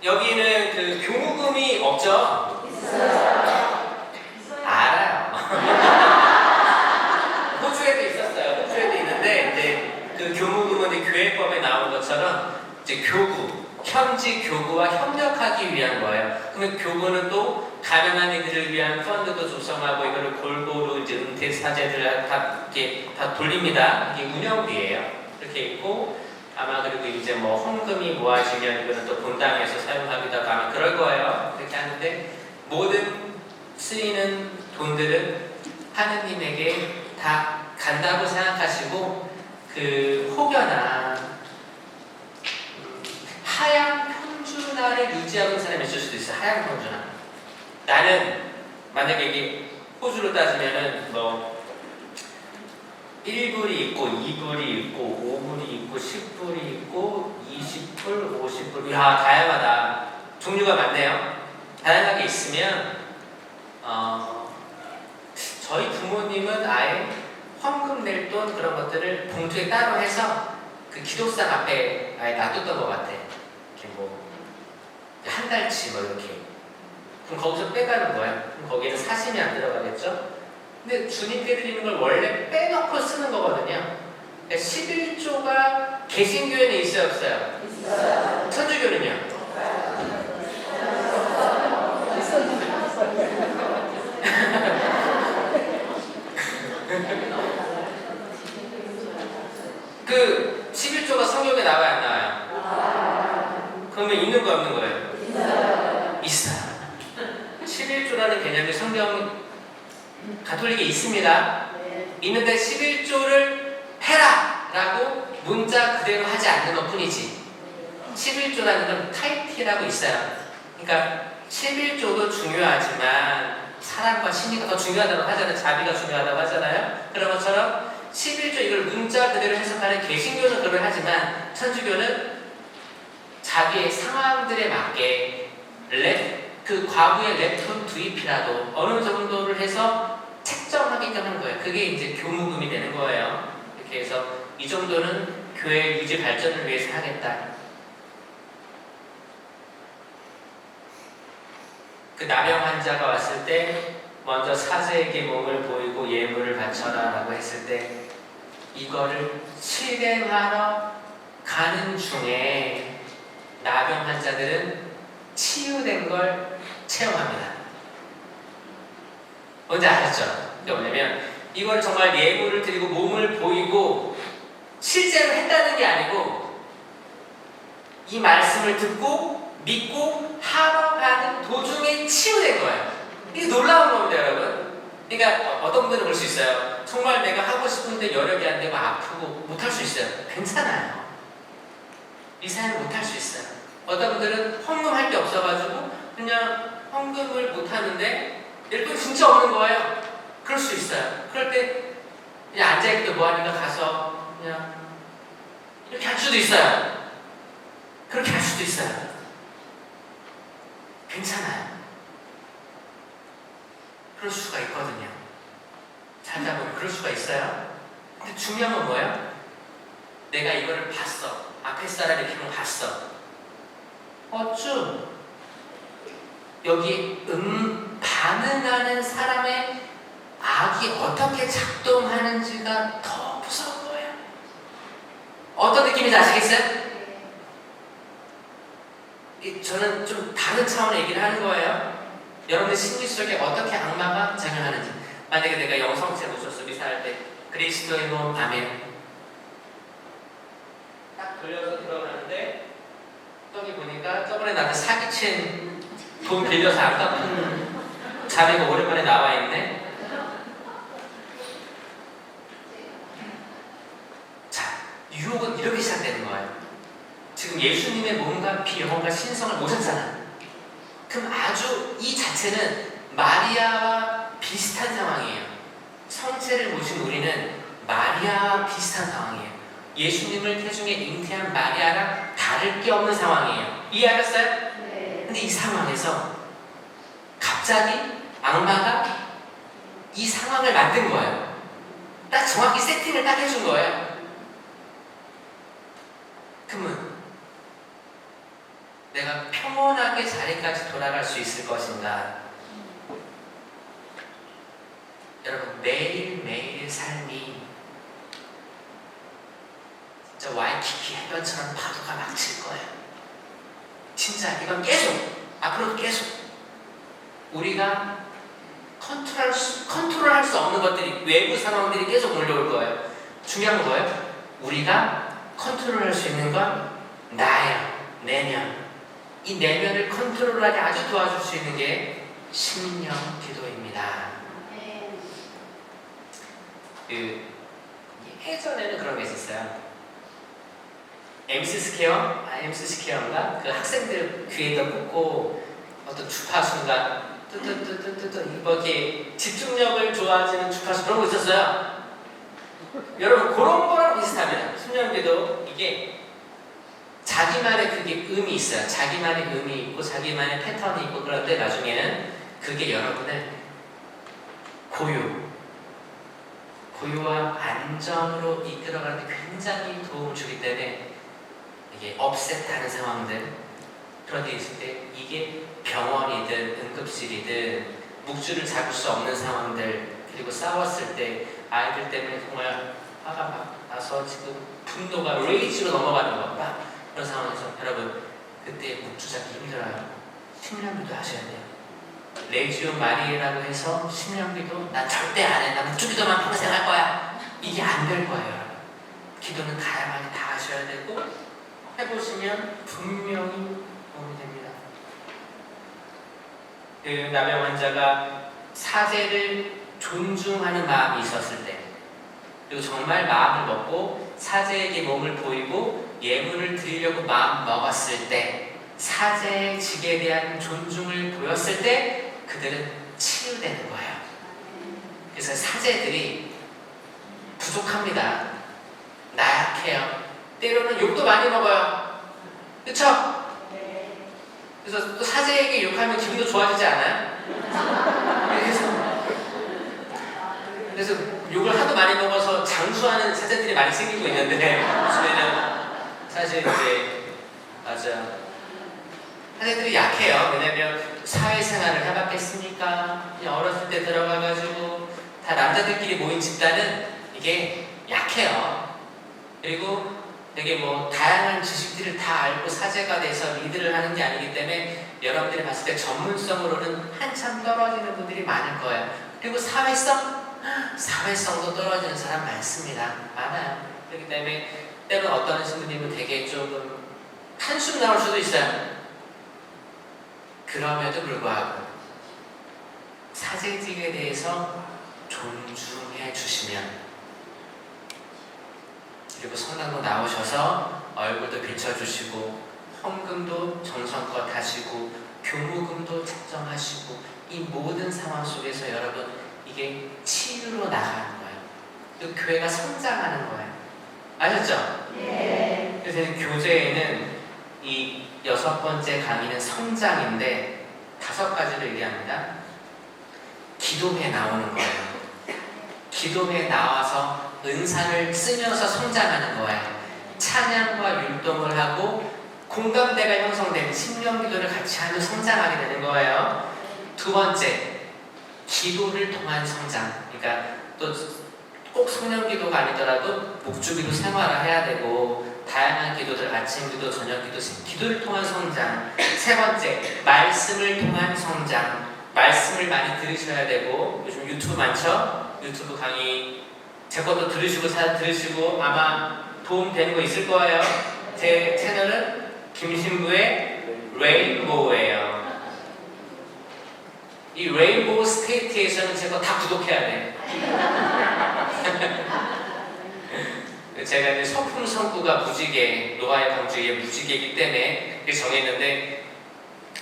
여기는 그 교무금이 없죠? 있어요. 알아요. 호주에도 있었어요. 호주에도 있는데 이제 그 교무금은 이제 교회법에 나온 것처럼 이제 교구, 현지 교구와 협력하기 위한 거예요. 그러면 교구는 또 가난한 이들을 위한 펀드도 조성하고 이거를 골고루 이제 은퇴 사제들 다 돌립니다. 이게 운영비예요. 이렇게 있고 아마 그리고 이제 뭐 헌금이 모아지면 이거는 또 본당에서 사용하기도 하고 아마 그럴 거예요. 이렇게 하는데 모든 쓰이는 돈들은 하느님에게 다 간다고 생각하시고 그 혹여나 하향 평준화를 유지하고 있는 사람이 있을 수도 있어요. 하향 평준화. 나는 만약에 이게 호주로 따지면은 뭐 1불이 있고 2불이 있고 5불이 있고 10불이 있고 20불, 50불 야 다양하다. 종류가 많네요. 다양하게 있으면 저희 부모님은 아예 헌금 낼 돈 그런 것들을 봉투에 따로 해서 그 기독상 앞에 아예 놔뒀던 것 같아. 이렇게 뭐 한 달치 뭐 이렇게. 그럼 거기서 빼가는 거야. 그럼 거기에는 사심이 안 들어가겠죠? 근데 주님께 드리는 걸 원래 빼놓고 쓰는 거거든요. 11조가 개신교에는 있어요, 없어요? 있어요. 천주교는요? 그 11조가 성경에 나와요, 안 나와요? 그러면 있는 거 없는 거예요? 있어요. 11조라는 개념이 성경 가톨릭에 있습니다. 있는데 11조를 해라! 라고 문자 그대로 하지 않는 것 뿐이지. 11조라는 건 타이틀이라고 있어요. 그러니까 11조도 중요하지만 사랑과 신의가 더 중요하다고 하잖아요. 자비가 중요하다고 하잖아요. 그런 것처럼 11조 이걸 문자 그대로 해석하는 개신교는 그걸 하지만 천주교는 자기의 상황들에 맞게 그 과거의 랩톤 두입이라도 어느 정도를 해서 책정하게끔 하는 거예요. 그게 이제 교무금이 되는 거예요. 이렇게 해서 이 정도는 교회 유지 발전을 위해서 하겠다. 그 나병 환자가 왔을 때 먼저 사제에게 몸을 보이고 예물을 바쳐라 라고 했을 때 이거를 실행하러 가는 중에 나병 환자들은 치유된 걸 체험합니다. 뭔지 아셨죠? 그게 뭐냐면 이걸 정말 예물을 드리고 몸을 보이고 실제로 했다는 게 아니고 이 말씀을 듣고 믿고 하러 가는 도중에 치유된 거예요. 이게 놀라운 겁니다, 여러분. 그러니까 어떤 분들은 그럴 수 있어요. 정말 내가 하고 싶은데 여력이 안 되고 아프고 못할 수 있어요. 괜찮아요. 이 사연을 못할 수 있어요. 어떤 분들은 헌금할 게 없어가지고 그냥 헌금을 못하는데 일돈 진짜 없는 거예요. 그럴 수 있어요. 그럴 때 그냥 앉아있기도 뭐하니까 가서 그냥 이렇게 할 수도 있어요. 그렇게 할 수도 있어요. 괜찮아요. 그럴 수가 있거든요. 살다 보면 그럴 수가 있어요. 근데 중요한 건 뭐예요? 내가 이거를 봤어. 앞에 사람의 기분 봤어. 어쭈? 여기 반응하는 사람의 악이 어떻게 작동하는지가 더 무서운 거예요. 어떤 느낌인지 아시겠어요? 저는 좀 다른 차원의 얘기를 하는 거예요. 여러분들 심리 속에 어떻게 악마가 작용하는지. 만약에 내가 영성체 모셔서 미사할 때 그리스도의 몸 아멘 딱 돌려서 들어가는데 저기 보니까 저번에 나한테 사기친 돈 빌려서 안 갚은 자매가 오랜만에 나와 있네. 자, 유혹은 이렇게 시작되는 거예요. 지금 예수님의 몸과 피, 영혼과 신성을 모셨잖아. 그럼 아주 이 자체는 마리아와 비슷한 상황이에요. 성체를 모신 우리는 마리아와 비슷한 상황이에요. 예수님을 태중에 잉태한 마리아랑 다를 게 없는 상황이에요. 이해하셨어요? 네. 근데 이 상황에서 갑자기 악마가 이 상황을 만든 거예요. 딱 정확히 세팅을 딱 해준 거예요. 그러면 내가 평온하게 자리까지 돌아갈 수 있을 것인가? 여러분, 매일매일 삶이 진짜 와이키키 해변처럼 파도가 막 칠 거예요. 진짜 이건 계속, 앞으로도 계속 우리가 컨트롤할 수 없는 것들이, 외부 상황들이 계속 몰려올 거예요. 중요한 건 뭐예요? 우리가 컨트롤할 수 있는 건 나예요. 내면. 이 내면을 컨트롤하게 아주 도와줄 수 있는 게 심령 기도입니다. 예전에는 그런 게 있었어요. MC 스퀘어인가? 그 학생들 귀에다 꽂고 어떤 주파수인가 뜨뜨뜨뜨뜨 이렇게 집중력을 좋아지는 주파수 그런 거 있었어요. 여러분 그런 거랑 비슷합니다. 심령기도 이게 자기만의 그게 의미 있어요. 자기만의 의미 있고 자기만의 패턴이 있고 그런데 나중에는 그게 여러분을 고요와 안정으로 이끌어가는 데 굉장히 도움을 주기 때문에 이게 업셋하는 상황들 그런 데 있을 때 이게 병원이든 응급실이든 묵주를 잡을 수 없는 상황들 그리고 싸웠을 때 아이들 때문에 정말 화가 막 나서 지금 분노가 레이지로 넘어가는 것과 그런 상황에서 여러분 그때 묵주 잡기 힘들어요. 심령기도 하셔야 돼요. 레지움 마리라고 해서 심령기도 난 절대 안 해. 나 묵주기도만 평생 할 거야. 이게 안 될 거예요. 기도는 다양하게 다 하셔야 되고 해보시면 분명히 도움이 됩니다. 그 나병 환자가 사제를 존중하는 마음이 있었을 때 그리고 정말 마음을 먹고 사제에게 몸을 보이고 예물을 드리려고 마음 먹었을 때 사제의 직에 대한 존중을 보였을 때 그들은 치유되는 거예요. 그래서 사제들이 부족합니다. 나약해요. 때로는 욕도 많이 먹어요. 그쵸? 그래서 또 사제에게 욕하면 기분도 좋아지지 않아요? 그래서 욕을 하도 많이 먹어서 장수하는 사제들이 많이 생기고 있는데 요즘에는 사실 이제 맞아 사제들이 약해요. 왜냐면 사회생활을 해봤겠습니까? 그냥 어렸을 때 들어가가지고 다 남자들끼리 모인 집단은 이게 약해요. 그리고 되게 뭐 다양한 지식들을 다 알고 사제가 돼서 리드를 하는 게 아니기 때문에 여러분들이 봤을 때 전문성으로는 한참 떨어지는 분들이 많을 거예요. 그리고 사회성도 떨어지는 사람 많습니다. 많아요. 그렇기 때문에 때로는 어떤 신부님은 되게 조금 한숨 나올 수도 있어요. 그럼에도 불구하고 사제직에 대해서 존중해 주시면, 그리고 성당도 나오셔서 얼굴도 비춰주시고 헌금도 정성껏 하시고 교무금도 책정하시고, 이 모든 상황 속에서 여러분 이게 치유로 나가는 거예요. 또 교회가 성장하는 거예요. 아셨죠? 네. 그래서 교제에는 이 6번째 강의는 성장인데 5가지를 얘기합니다. 기도회 나오는 거예요. 기도회 나와서 은사를 쓰면서 성장하는 거예요. 찬양과 율동을 하고 공감대가 형성된 심령기도를 같이 하면 성장하게 되는 거예요. 2번째, 기도를 통한 성장. 그러니까 또 꼭 성령기도가 아니더라도 목주기도 생활을 해야 되고, 다양한 기도들, 아침 기도, 저녁 기도, 기도를 통한 성장. 3번째, 말씀을 통한 성장. 말씀을 많이 들으셔야 되고, 요즘 유튜브 많죠? 유튜브 강의 제 것도 들으시고 아마 도움되는 거 있을 거예요. 제 채널은 김신부의 레인보우예요. 이 레인보우 스테이트에서는 제 거 다 구독해야 돼. 제가 이제 서품 성구가 무지개, 노아의 방주의 무지개이기 때문에 이렇게 정했는데,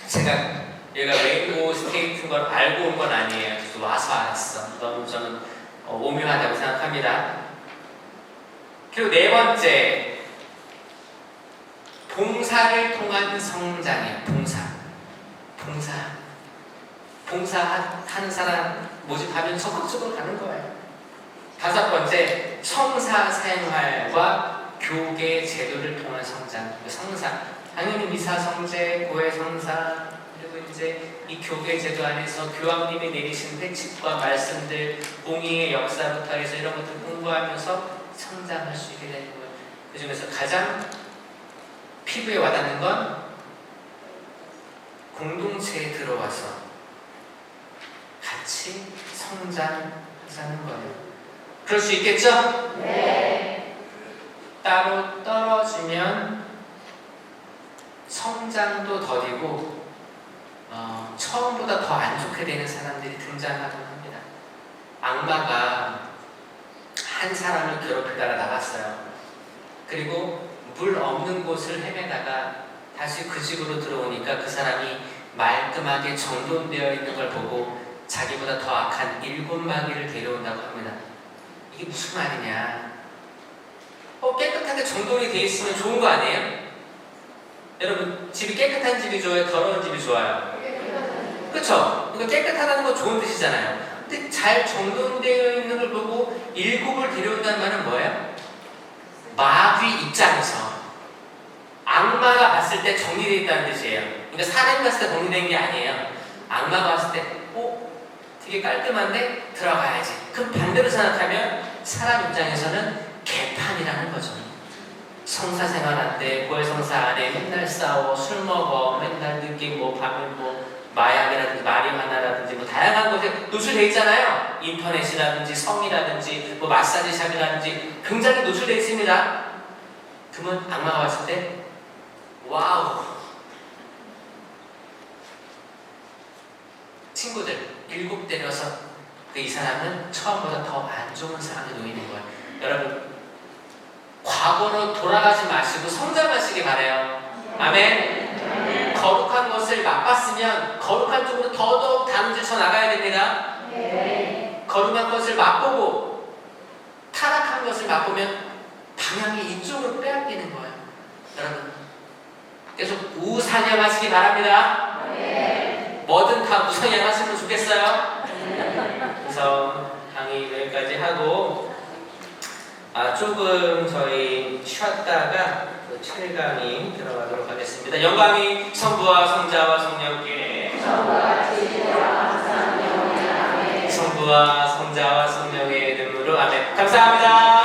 제가 얘가 레인보우 스테이트인 걸 알고 온 건 아니에요. 그래서 와서 알았어. 너무 저는 오묘하다고 생각합니다. 그리고 4번째, 봉사를 통한 성장이에요. 봉사하는 사람 모집하면 적극적으로 가는 거예요. 5번째, 성사 생활과 교계 제도를 통한 성장. 성사, 당연히 미사 성제, 고해 성사, 그리고 이제 이 교계 제도 안에서 교황님이 내리신 회칙과 말씀들, 공의의 역사부터 해서 이런 것들 공부하면서 성장할 수 있게 되는 거예요. 그 중에서 가장 피부에 와닿는 건 공동체에 들어와서 같이 성장하자는 거예요. 그럴 수 있겠죠? 네. 따로 떨어지면 성장도 더디고 처음보다 더 안 좋게 되는 사람들이 등장하곤 합니다. 악마가 한 사람을 괴롭히다가 나갔어요. 그리고 물 없는 곳을 헤매다가 다시 그 집으로 들어오니까 그 사람이 말끔하게 정돈되어 있는 걸 보고 자기보다 더 악한 7마귀를 데려온다고 합니다. 이게 무슨 말이냐? 깨끗하게 정돈이 되어 있으면 좋은 거 아니에요? 여러분, 집이 깨끗한 집이 좋아요? 더러운 집이 좋아요? 그렇죠? 그러니까 깨끗하다는 건 좋은 뜻이잖아요. 근데 잘 정돈되어 있는 걸 보고 7을 데려온다는 말은 뭐예요? 마귀 입장에서 악마가 봤을 때 정리되어 있다는 뜻이에요. 그러니까 사람 봤을 때 정리된 게 아니에요. 악마가 봤을 때 되게 깔끔한데 들어가야지. 그럼 반대로 생각하면 사람 입장에서는 개판이라는 거죠. 성사생활 안 돼, 고해성사 안 해, 맨날 싸워, 술 먹어, 맨날 늦게 밤에 마약이라든지 마리화나라든지 다양한 곳에 노출돼 있잖아요. 인터넷이라든지 성이라든지 마사지샵이라든지 굉장히 노출돼 있습니다. 그러면 악마가 왔을 때 와우, 친구들 7 때려서 이 사람은 처음보다 더 안 좋은 상황에 놓이는 거예요. 여러분, 과거로 돌아가지 마시고 성장하시기 바래요. 아멘. 거룩한 것을 맛봤으면 거룩한 쪽으로 더더욱 단지쳐 나가야 됩니다. 거룩한 것을 맛보고 타락한 것을 맛보면 방향이 이쪽으로 빼앗기는 거예요. 여러분, 계속 우상향하시기 바랍니다. 뭐든 다 우상향하시면 좋겠어요. 그래서 강의 여기까지 하고 조금 저희 쉬었다가 7강의 들어가도록 하겠습니다. 영광이 성부와 성자와 성령께, 성부와 성자와 성령의 이름으로 아멘. 감사합니다.